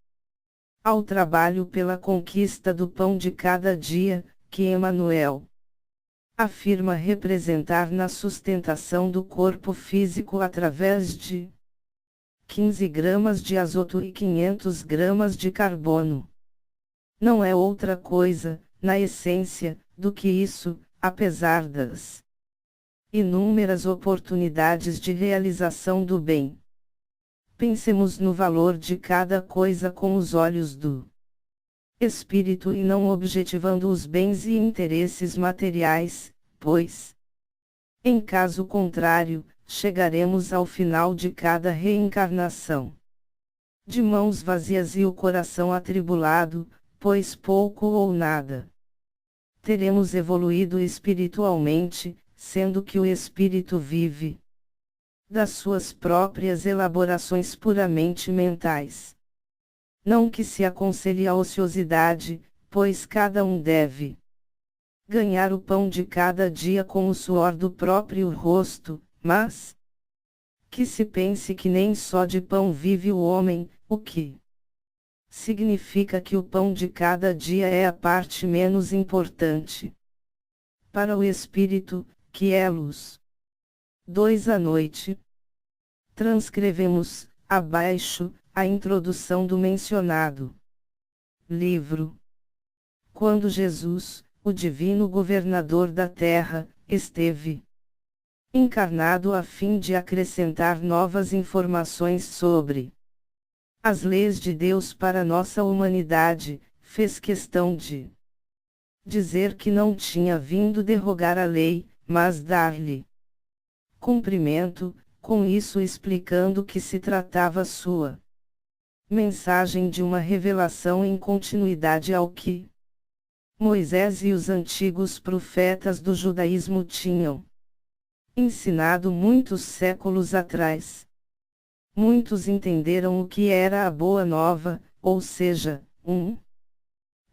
ao trabalho pela conquista do pão de cada dia, que Emmanuel afirma representar na sustentação do corpo físico através de 15 gramas de azoto e 500 gramas de carbono. Não é outra coisa, na essência, do que isso, apesar das inúmeras oportunidades de realização do bem. Pensemos no valor de cada coisa com os olhos do espírito e não objetivando os bens e interesses materiais, pois, em caso contrário, chegaremos ao final de cada reencarnação de mãos vazias e o coração atribulado, pois pouco ou nada teremos evoluído espiritualmente, sendo que o espírito vive das suas próprias elaborações puramente mentais. Não que se aconselhe a ociosidade, pois cada um deve ganhar o pão de cada dia com o suor do próprio rosto, mas que se pense que nem só de pão vive o homem, o que significa que o pão de cada dia é a parte menos importante para o espírito, que é luz. 2. A noite. Transcrevemos, abaixo, a introdução do mencionado livro. quando Jesus, o divino governador da terra, esteve encarnado a fim de acrescentar novas informações sobre as leis de Deus para nossa humanidade, fez questão de dizer que não tinha vindo derrogar a lei, mas dar-lhe cumprimento, com isso explicando que se tratava sua mensagem de uma revelação em continuidade ao que Moisés e os antigos profetas do judaísmo tinham ensinado muitos séculos atrás. Muitos entenderam o que era a Boa Nova, ou seja, um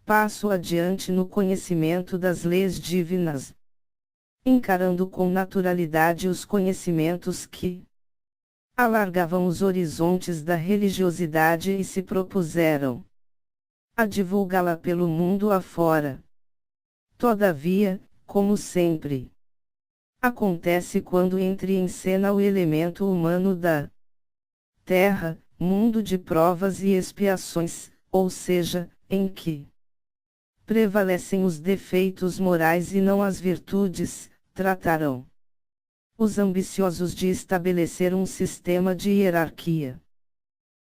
passo adiante no conhecimento das leis divinas, encarando com naturalidade os conhecimentos que alargavam os horizontes da religiosidade e se propuseram a divulgá-la pelo mundo afora. Todavia, como sempre acontece quando entra em cena o elemento humano da Terra, mundo de provas e expiações, ou seja, em que prevalecem os defeitos morais e não as virtudes, tratarão os ambiciosos de estabelecer um sistema de hierarquia,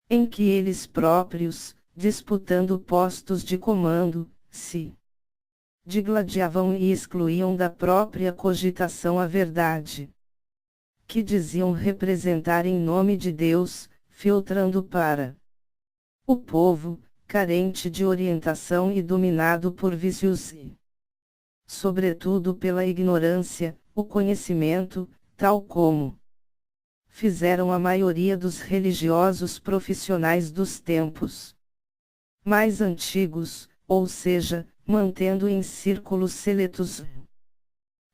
em que eles próprios, disputando postos de comando, se digladiavam e excluíam da própria cogitação a verdade que diziam representar em nome de Deus, filtrando para o povo, carente de orientação e dominado por vícios e, sobretudo pela ignorância, o conhecimento, tal como fizeram a maioria dos religiosos profissionais dos tempos mais antigos, ou seja, mantendo em círculos seletos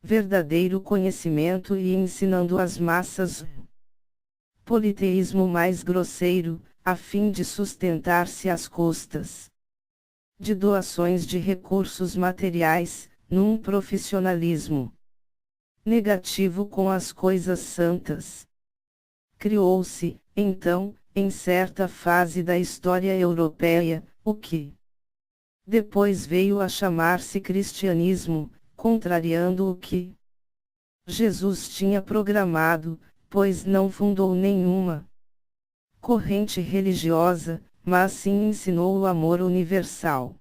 verdadeiro conhecimento e ensinando às massas politeísmo mais grosseiro, a fim de sustentar-se às custas de doações de recursos materiais, num profissionalismo negativo com as coisas santas. Criou-se, então, em certa fase da história europeia, o que depois veio a chamar-se cristianismo, contrariando o que Jesus tinha programado, pois não fundou nenhuma corrente religiosa, mas sim ensinou o amor universal.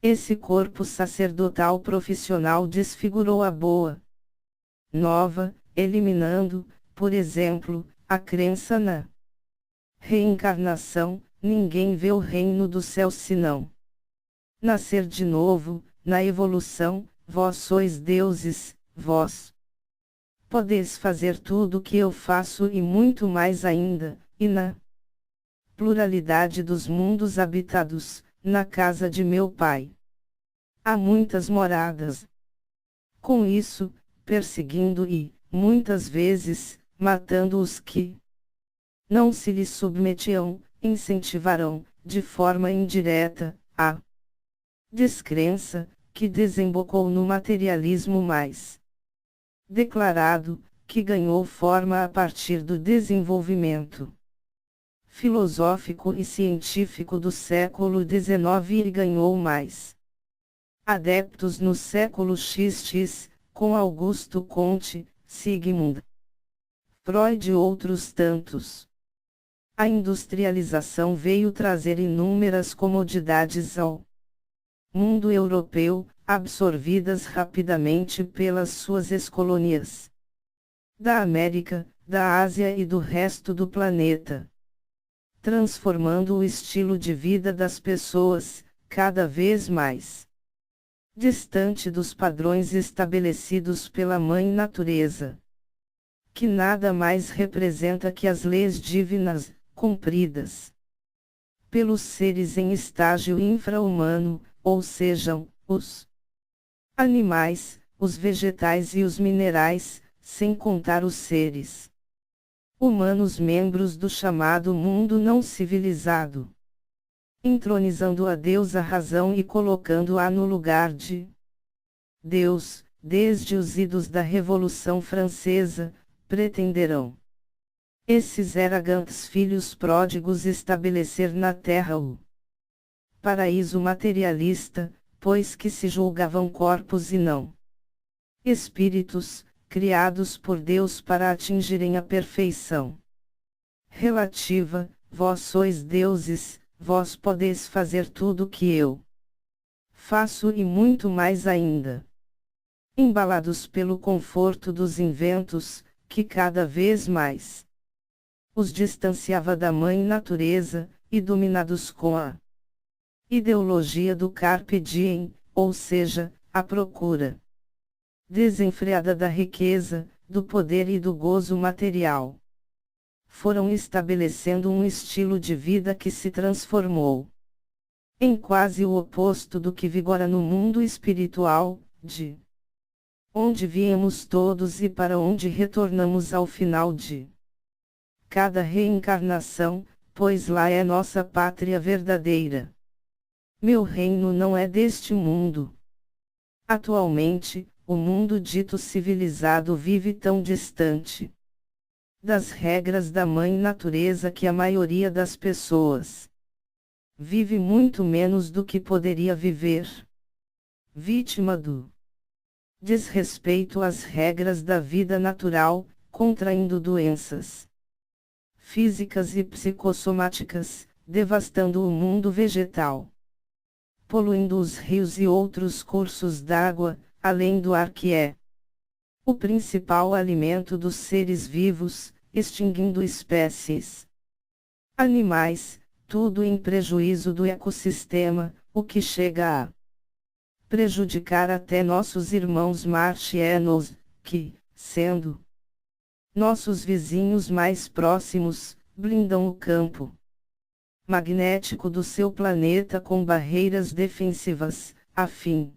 Esse corpo sacerdotal profissional desfigurou a boa nova, eliminando, por exemplo, a crença na reencarnação. Ninguém vê o reino do céu senão nascer de novo, na evolução. Vós sois deuses, vós podeis fazer tudo o que eu faço e muito mais ainda, e na pluralidade dos mundos habitados, na casa de meu Pai há muitas moradas. Com isso, perseguindo e, muitas vezes, matando os que não se lhes submetiam, incentivarão, de forma indireta, a descrença, que desembocou no materialismo mais declarado, que ganhou forma a partir do desenvolvimento filosófico e científico do século XIX e ganhou mais adeptos no século XX, com Augusto Comte, Sigmund Freud e outros tantos. A industrialização veio trazer inúmeras comodidades ao mundo europeu, absorvidas rapidamente pelas suas ex-colônias da América, da Ásia e do resto do planeta, transformando o estilo de vida das pessoas, cada vez mais distante dos padrões estabelecidos pela Mãe Natureza, que nada mais representa que as leis divinas, cumpridas pelos seres em estágio infra-humano, ou sejam, os animais, os vegetais e os minerais, sem contar os seres humanos membros do chamado mundo não civilizado, entronizando a Deus a razão e colocando-a no lugar de Deus. Desde os idos da Revolução Francesa, pretenderão esses arrogantes filhos pródigos estabelecer na terra o paraíso materialista, pois que se julgavam corpos e não espíritos, criados por Deus para atingirem a perfeição relativa. Vós sois deuses, vós podeis fazer tudo o que eu faço e muito mais ainda. Embalados pelo conforto dos inventos, que cada vez mais os distanciava da mãe natureza, e dominados com a ideologia do carpe diem, ou seja, a procura desenfreada da riqueza, do poder e do gozo material, foram estabelecendo um estilo de vida que se transformou em quase o oposto do que vigora no mundo espiritual, de onde viemos todos e para onde retornamos ao final de cada reencarnação, pois lá é nossa pátria verdadeira. Meu reino não é deste mundo. Atualmente, o mundo dito civilizado vive tão distante das regras da mãe natureza que a maioria das pessoas vive muito menos do que poderia viver. Vítima do desrespeito às regras da vida natural, contraindo doenças físicas e psicossomáticas, devastando o mundo vegetal, poluindo os rios e outros cursos d'água, além do ar que é o principal alimento dos seres vivos, extinguindo espécies animais, tudo em prejuízo do ecossistema, o que chega a prejudicar até nossos irmãos marcianos, que, sendo nossos vizinhos mais próximos, blindam o campo magnético do seu planeta com barreiras defensivas, a fim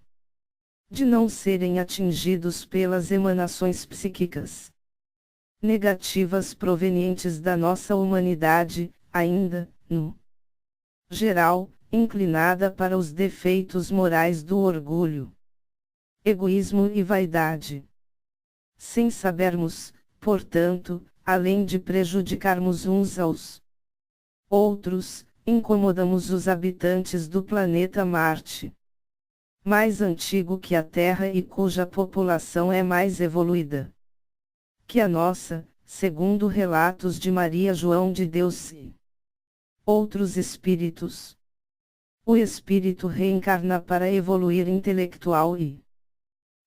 de não serem atingidos pelas emanações psíquicas negativas provenientes da nossa humanidade, ainda, no geral, inclinada para os defeitos morais do orgulho, egoísmo e vaidade. Sem sabermos, portanto, além de prejudicarmos uns aos outros, incomodamos os habitantes do planeta Marte, mais antigo que a Terra e cuja população é mais evoluída que a nossa, segundo relatos de Maria João de Deus e outros espíritos. O espírito reencarna para evoluir intelectual e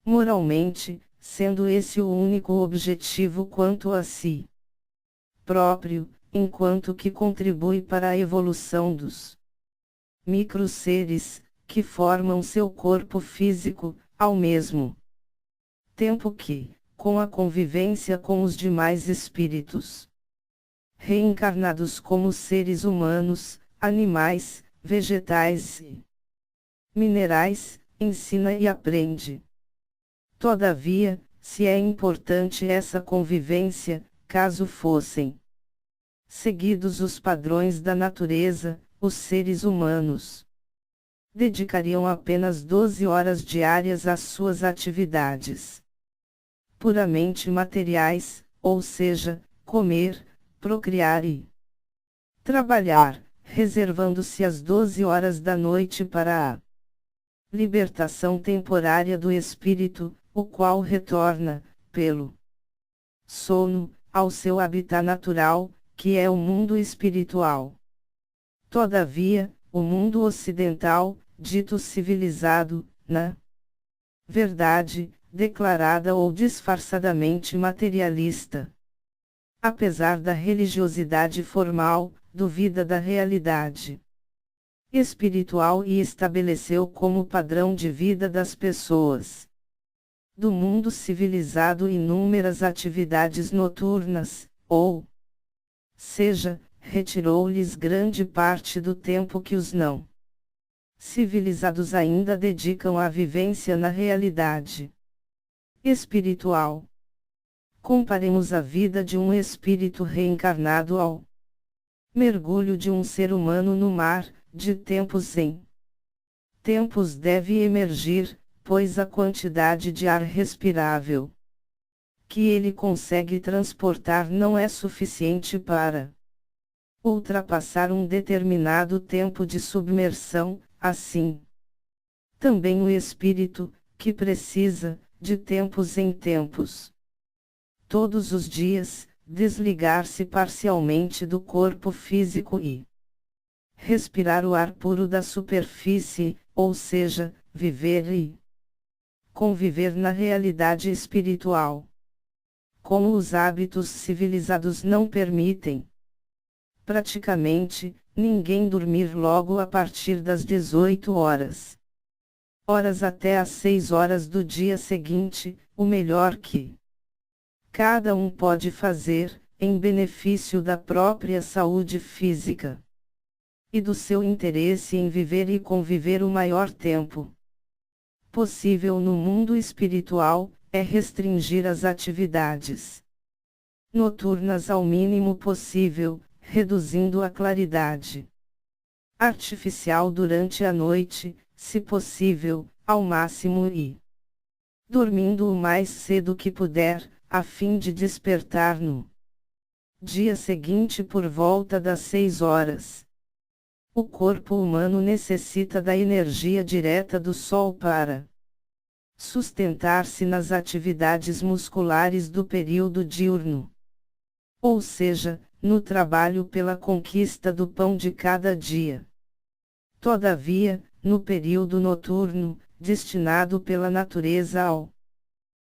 moralmente, sendo esse o único objetivo quanto a si próprio, enquanto que contribui para a evolução dos micro-seres, que formam seu corpo físico, ao mesmo tempo que, com a convivência com os demais espíritos reencarnados como seres humanos, animais, vegetais e minerais, ensina e aprende. Todavia, se é importante essa convivência, caso fossem seguidos os padrões da natureza, os seres humanos dedicariam apenas 12 horas diárias às suas atividades puramente materiais, ou seja, comer, procriar e trabalhar, reservando-se as 12 horas da noite para a libertação temporária do espírito, o qual retorna, pelo sono, ao seu habitat natural, que é o mundo espiritual. Todavia, o mundo ocidental, dito civilizado, na verdade, declarada ou disfarçadamente materialista, apesar da religiosidade formal, duvida da realidade espiritual e estabeleceu como padrão de vida das pessoas do mundo civilizado inúmeras atividades noturnas, ou seja, retirou-lhes grande parte do tempo que os não civilizados ainda dedicam à vivência na realidade espiritual. Comparemos a vida de um espírito reencarnado ao mergulho de um ser humano no mar, de tempos em tempos deve emergir, pois a quantidade de ar respirável que ele consegue transportar não é suficiente para ultrapassar um determinado tempo de submersão, assim Também o espírito, que precisa, de tempos em tempos, todos os dias, desligar-se parcialmente do corpo físico e respirar o ar puro da superfície, ou seja, viver e conviver na realidade espiritual. Como os hábitos civilizados não permitem, praticamente, ninguém dormir logo a partir das 18 horas. Até às 6 horas do dia seguinte, o melhor que cada um pode fazer, em benefício da própria saúde física e do seu interesse em viver e conviver o maior tempo possível no mundo espiritual, é restringir as atividades noturnas ao mínimo possível, reduzindo a claridade artificial durante a noite, se possível, ao máximo e dormindo o mais cedo que puder, a fim de despertar no dia seguinte por volta das 6 horas. O corpo humano necessita da energia direta do Sol para sustentar-se nas atividades musculares do período diurno. Ou seja, no trabalho pela conquista do pão de cada dia. Todavia, no período noturno, destinado pela natureza ao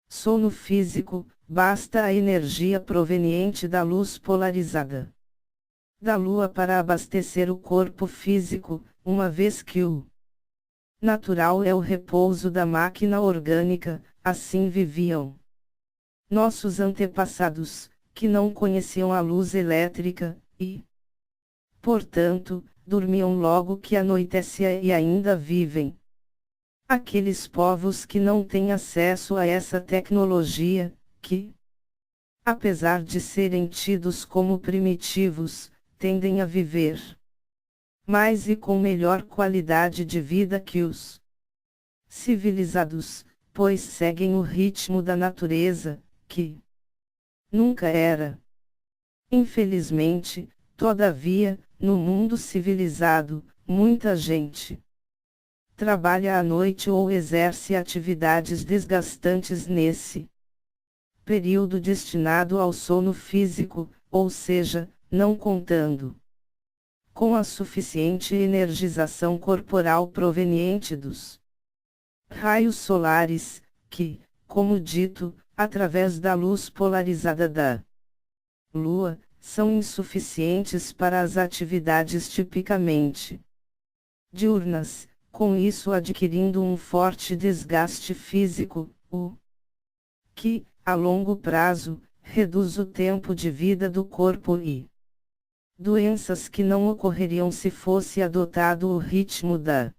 sono físico, basta a energia proveniente da luz polarizada da Lua para abastecer o corpo físico, uma vez que o natural é o repouso da máquina orgânica, assim viviam nossos antepassados, que não conheciam a luz elétrica, e, portanto, dormiam logo que anoitecia e ainda vivem. Aqueles povos que não têm acesso a essa tecnologia, que, apesar de serem tidos como primitivos, tendem a viver mais e com melhor qualidade de vida que os civilizados, pois seguem o ritmo da natureza, que nunca era. Infelizmente, todavia, no mundo civilizado, muita gente trabalha à noite ou exerce atividades desgastantes nesse período destinado ao sono físico, ou seja, não contando com a suficiente energização corporal proveniente dos raios solares, que, como dito, através da luz polarizada da Lua, são insuficientes para as atividades tipicamente diurnas, com isso adquirindo um forte desgaste físico, o que, a longo prazo, reduz o tempo de vida do corpo e doenças que não ocorreriam se fosse adotado o ritmo da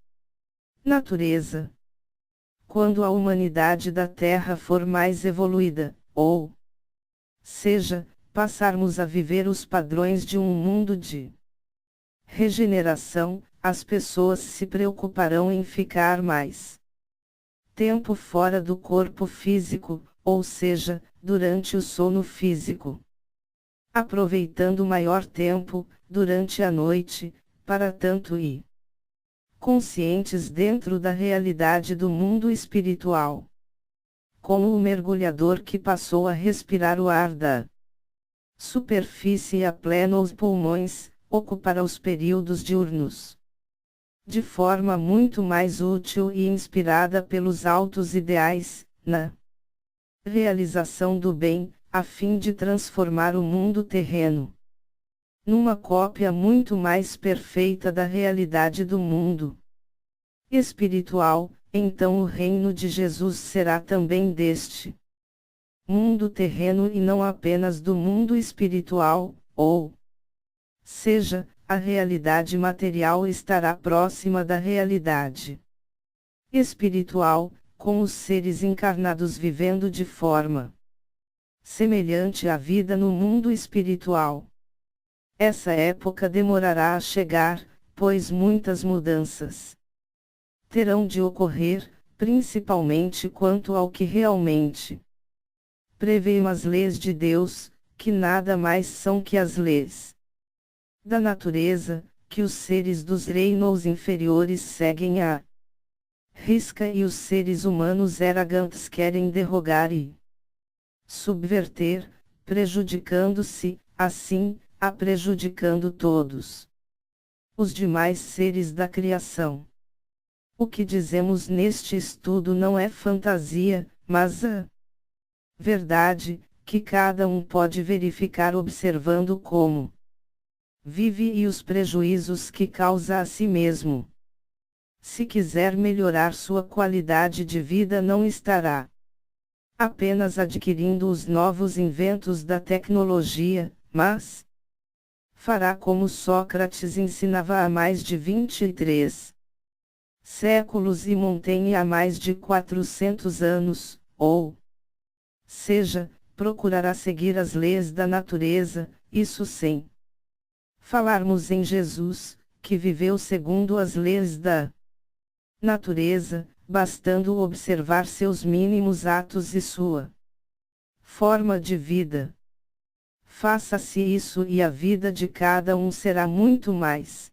natureza. Quando a humanidade da Terra for mais evoluída, ou seja, passarmos a viver os padrões de um mundo de regeneração, as pessoas se preocuparão em ficar mais tempo fora do corpo físico, ou seja, durante o sono físico, aproveitando maior tempo, durante a noite, para tanto e conscientes dentro da realidade do mundo espiritual. Como o mergulhador que passou a respirar o ar da superfície a plenos pulmões, ocupará os períodos diurnos de forma muito mais útil e inspirada pelos altos ideais, na realização do bem, a fim de transformar o mundo terreno numa cópia muito mais perfeita da realidade do mundo espiritual. Então o reino de Jesus será também deste mundo terreno e não apenas do mundo espiritual, ou seja, a realidade material estará próxima da realidade espiritual, com os seres encarnados vivendo de forma semelhante à vida no mundo espiritual. Essa época demorará a chegar, pois muitas mudanças terão de ocorrer, principalmente quanto ao que realmente prevêem as leis de Deus, que nada mais são que as leis da natureza, que os seres dos reinos inferiores seguem a risca e os seres humanos errantes querem derrogar e subverter, prejudicando-se, assim, a prejudicando todos os demais seres da criação. O que dizemos neste estudo não é fantasia, mas a verdade, que cada um pode verificar observando como vive e os prejuízos que causa a si mesmo. Se quiser melhorar sua qualidade de vida, não estará apenas adquirindo os novos inventos da tecnologia, mas fará como Sócrates ensinava há mais de 23 séculos e Montaigne há mais de 400 anos, ou seja, procurará seguir as leis da natureza, isso sem falarmos em Jesus, que viveu segundo as leis da natureza, bastando observar seus mínimos atos e sua forma de vida. Faça-se isso e a vida de cada um será muito mais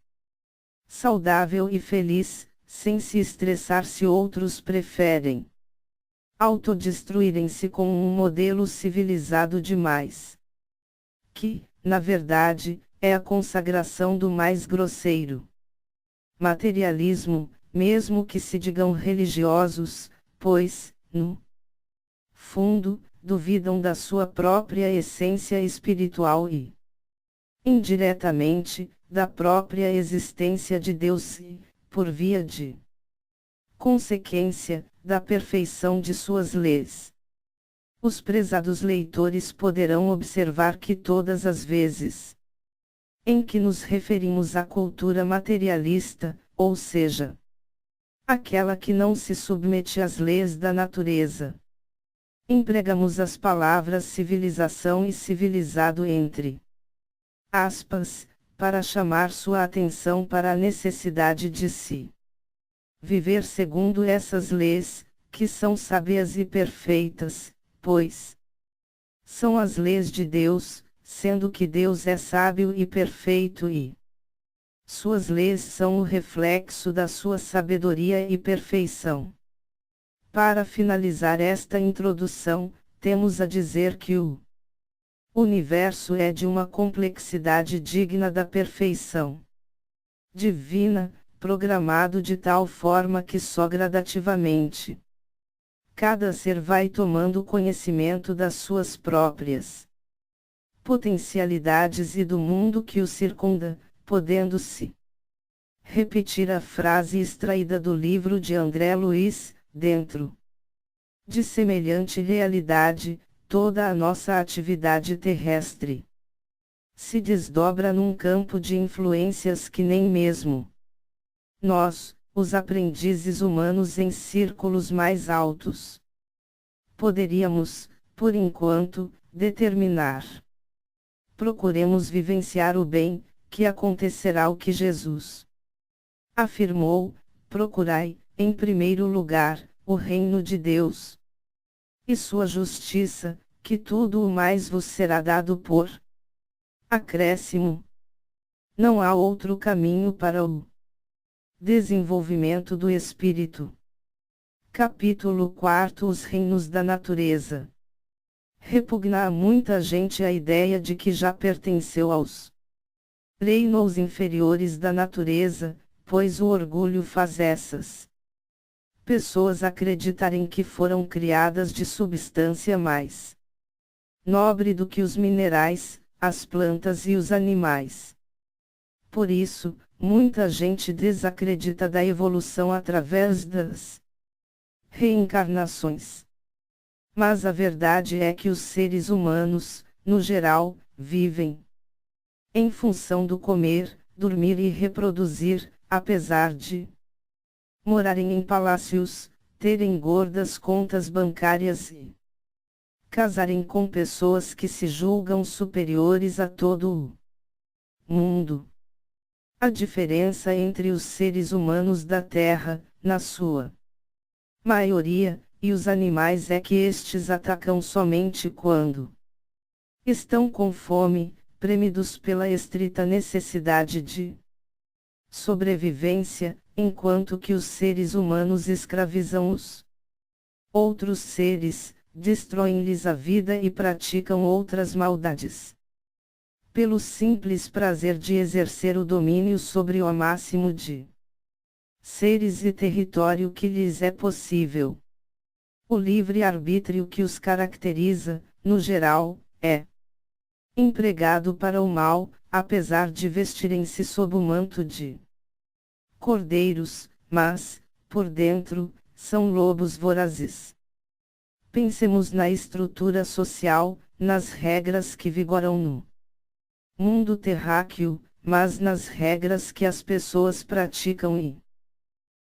saudável e feliz, sem se estressar se outros preferem autodestruírem-se com um modelo civilizado demais. Que, na verdade, é a consagração do mais grosseiro materialismo, mesmo que se digam religiosos, pois, no fundo, duvidam da sua própria essência espiritual e, indiretamente, da própria existência de Deus e, por via de consequência, da perfeição de suas leis. Os prezados leitores poderão observar que todas as vezes em que nos referimos à cultura materialista, ou seja, aquela que não se submete às leis da natureza, empregamos as palavras civilização e civilizado entre aspas, para chamar sua atenção para a necessidade de se viver segundo essas leis, que são sábias e perfeitas, pois são as leis de Deus, sendo que Deus é sábio e perfeito e suas leis são o reflexo da sua sabedoria e perfeição. Para finalizar esta introdução, temos a dizer que o universo é de uma complexidade digna da perfeição divina, programado de tal forma que só gradativamente cada ser vai tomando conhecimento das suas próprias potencialidades e do mundo que o circunda, podendo-se repetir a frase extraída do livro de André Luiz, dentro de semelhante realidade, toda a nossa atividade terrestre se desdobra num campo de influências que nem mesmo nós, os aprendizes humanos em círculos mais altos, poderíamos, por enquanto, determinar. Procuremos vivenciar o bem, que acontecerá o que Jesus afirmou: procurai, em primeiro lugar, o reino de Deus e sua justiça, que tudo o mais vos será dado por acréscimo. Não há outro caminho para o desenvolvimento do espírito. Capítulo 4 Os reinos da natureza. Repugna a muita gente a ideia de que já pertenceu aos reinos inferiores da natureza, pois o orgulho faz essas pessoas acreditarem que foram criadas de substância mais nobre do que os minerais, as plantas e os animais. Por isso, muita gente desacredita da evolução através das reencarnações. Mas a verdade é que os seres humanos, no geral, vivem em função do comer, dormir e reproduzir, apesar de morarem em palácios, terem gordas contas bancárias e casarem com pessoas que se julgam superiores a todo o mundo. A diferença entre os seres humanos da Terra, na sua maioria, e os animais é que estes atacam somente quando estão com fome, premidos pela estrita necessidade de sobrevivência, enquanto que os seres humanos escravizam os outros seres, destroem-lhes a vida e praticam outras maldades. Pelo simples prazer de exercer o domínio sobre o máximo de seres e território que lhes é possível. O livre-arbítrio que os caracteriza, no geral, é empregado para o mal, apesar de vestirem-se sob o manto de cordeiros, mas, por dentro, são lobos vorazes. Pensemos na estrutura social, nas regras que vigoram no mundo terráqueo, mas nas regras que as pessoas praticam e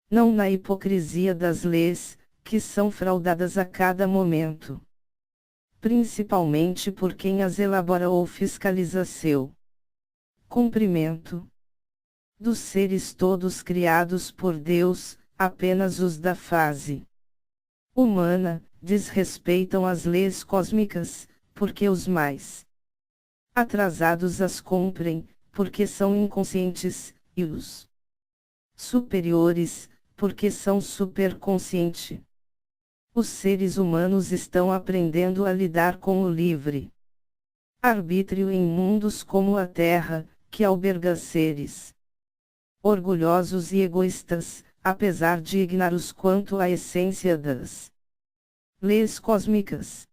não na hipocrisia das leis, que são fraudadas a cada momento. Principalmente por quem as elabora ou fiscaliza seu cumprimento. Dos seres todos criados por Deus, apenas os da fase humana desrespeitam as leis cósmicas, porque os mais atrasados as cumprem, porque são inconscientes, e os superiores, porque são superconscientes. Os seres humanos estão aprendendo a lidar com o livre arbítrio em mundos como a Terra, que alberga seres orgulhosos e egoístas, apesar de ignorar-os quanto à essência das leis cósmicas.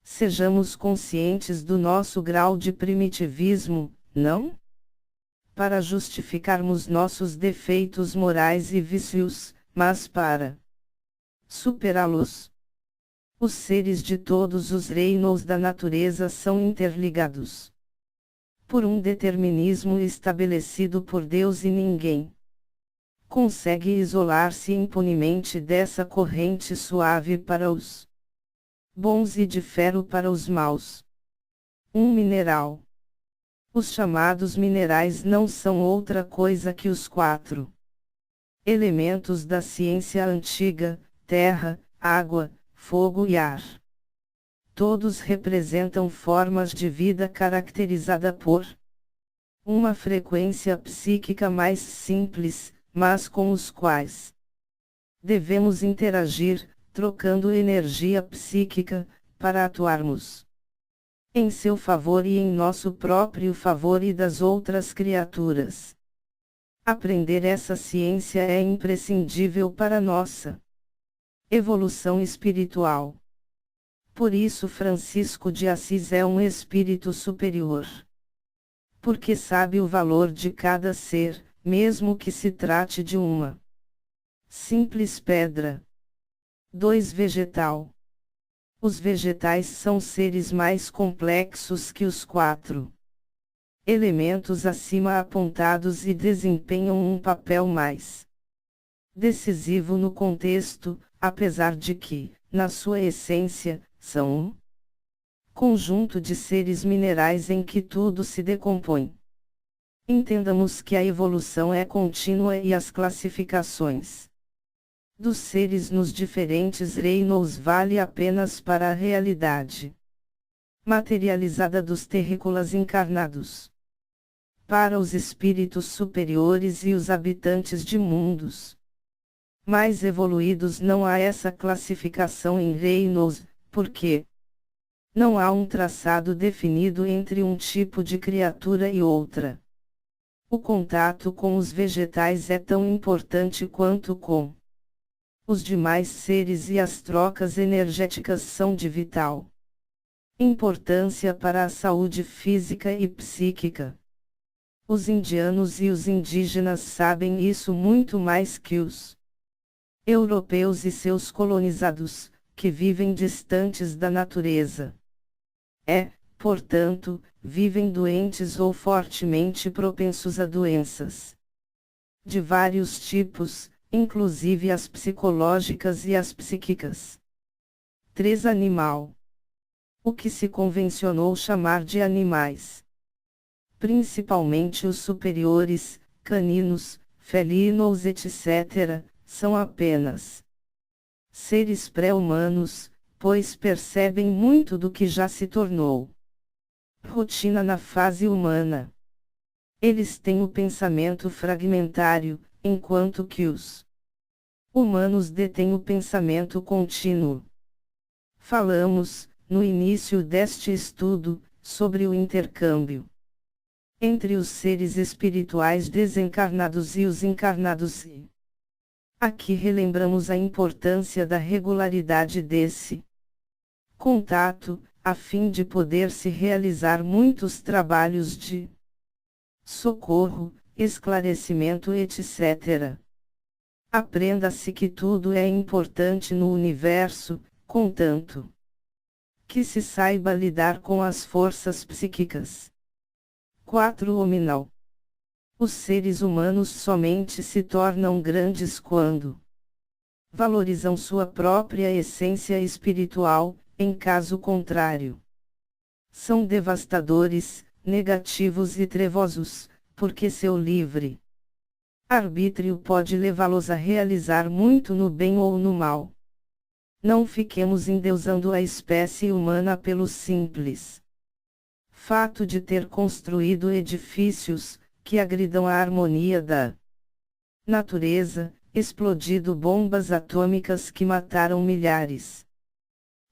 Sejamos conscientes do nosso grau de primitivismo, não? Para justificarmos nossos defeitos morais e vícios, mas para superá-los. Os seres de todos os reinos da natureza são interligados por um determinismo estabelecido por Deus e ninguém consegue isolar-se impunemente dessa corrente suave para os bons e de ferro para os maus. Um mineral. Os chamados minerais não são outra coisa que os 4 elementos da ciência antiga: terra, água, fogo e ar. Todos representam formas de vida caracterizada por uma frequência psíquica mais simples, mas com os quais devemos interagir, trocando energia psíquica, para atuarmos em seu favor e em nosso próprio favor e das outras criaturas. Aprender essa ciência é imprescindível para nossa evolução espiritual. Por isso Francisco de Assis é um espírito superior. Porque sabe o valor de cada ser, mesmo que se trate de uma simples pedra. 2. Vegetal. Os vegetais são seres mais complexos que os 4 elementos acima apontados e desempenham um papel mais decisivo no contexto, apesar de que, na sua essência, são um conjunto de seres minerais em que tudo se decompõe. Entendamos que a evolução é contínua e as classificações dos seres nos diferentes reinos vale apenas para a realidade materializada dos terrícolas encarnados. Para os espíritos superiores e os habitantes de mundos mais evoluídos não há essa classificação em reinos, porque não há um traçado definido entre um tipo de criatura e outra. O contato com os vegetais é tão importante quanto com os demais seres e as trocas energéticas são de vital importância para a saúde física e psíquica. Os indianos e os indígenas sabem isso muito mais que os europeus e seus colonizados, que vivem distantes da natureza. Portanto, vivem doentes ou fortemente propensos a doenças de vários tipos, inclusive as psicológicas e as psíquicas. 3. Animal. O que se convencionou chamar de animais, principalmente os superiores, caninos, felinos etc., são apenas seres pré-humanos, pois percebem muito do que já se tornou rotina na fase humana. Eles têm o pensamento fragmentário, enquanto que os humanos detêm o pensamento contínuo. Falamos, no início deste estudo, sobre o intercâmbio entre os seres espirituais desencarnados e os encarnados e aqui relembramos a importância da regularidade desse contato, a fim de poder se realizar muitos trabalhos de socorro, esclarecimento, etc. Aprenda-se que tudo é importante no universo, contanto que se saiba lidar com as forças psíquicas. 4. Hominal. Os seres humanos somente se tornam grandes quando valorizam sua própria essência espiritual, em caso contrário, são devastadores, negativos e trevosos, porque seu livre arbítrio pode levá-los a realizar muito no bem ou no mal. Não fiquemos endeusando a espécie humana pelo simples fato de ter construído edifícios que agridam a harmonia da natureza, explodido bombas atômicas que mataram milhares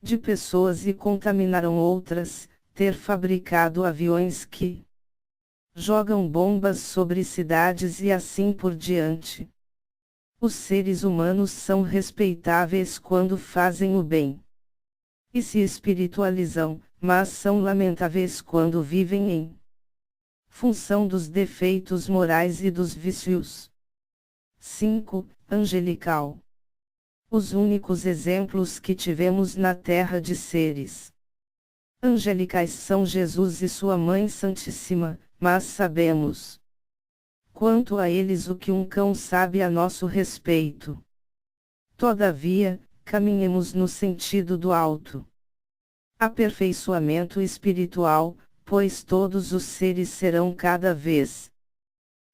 de pessoas e contaminaram outras, ter fabricado aviões que jogam bombas sobre cidades e assim por diante. Os seres humanos são respeitáveis quando fazem o bem e se espiritualizam, mas são lamentáveis quando vivem em função dos defeitos morais e dos vícios. 5. Angelical. Os únicos exemplos que tivemos na terra de seres angelicais são Jesus e sua Mãe Santíssima, mas sabemos quanto a eles o que um cão sabe a nosso respeito. Todavia, caminhemos no sentido do alto aperfeiçoamento espiritual, pois todos os seres serão cada vez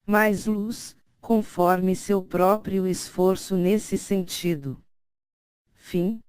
mais luz, conforme seu próprio esforço nesse sentido. Fim.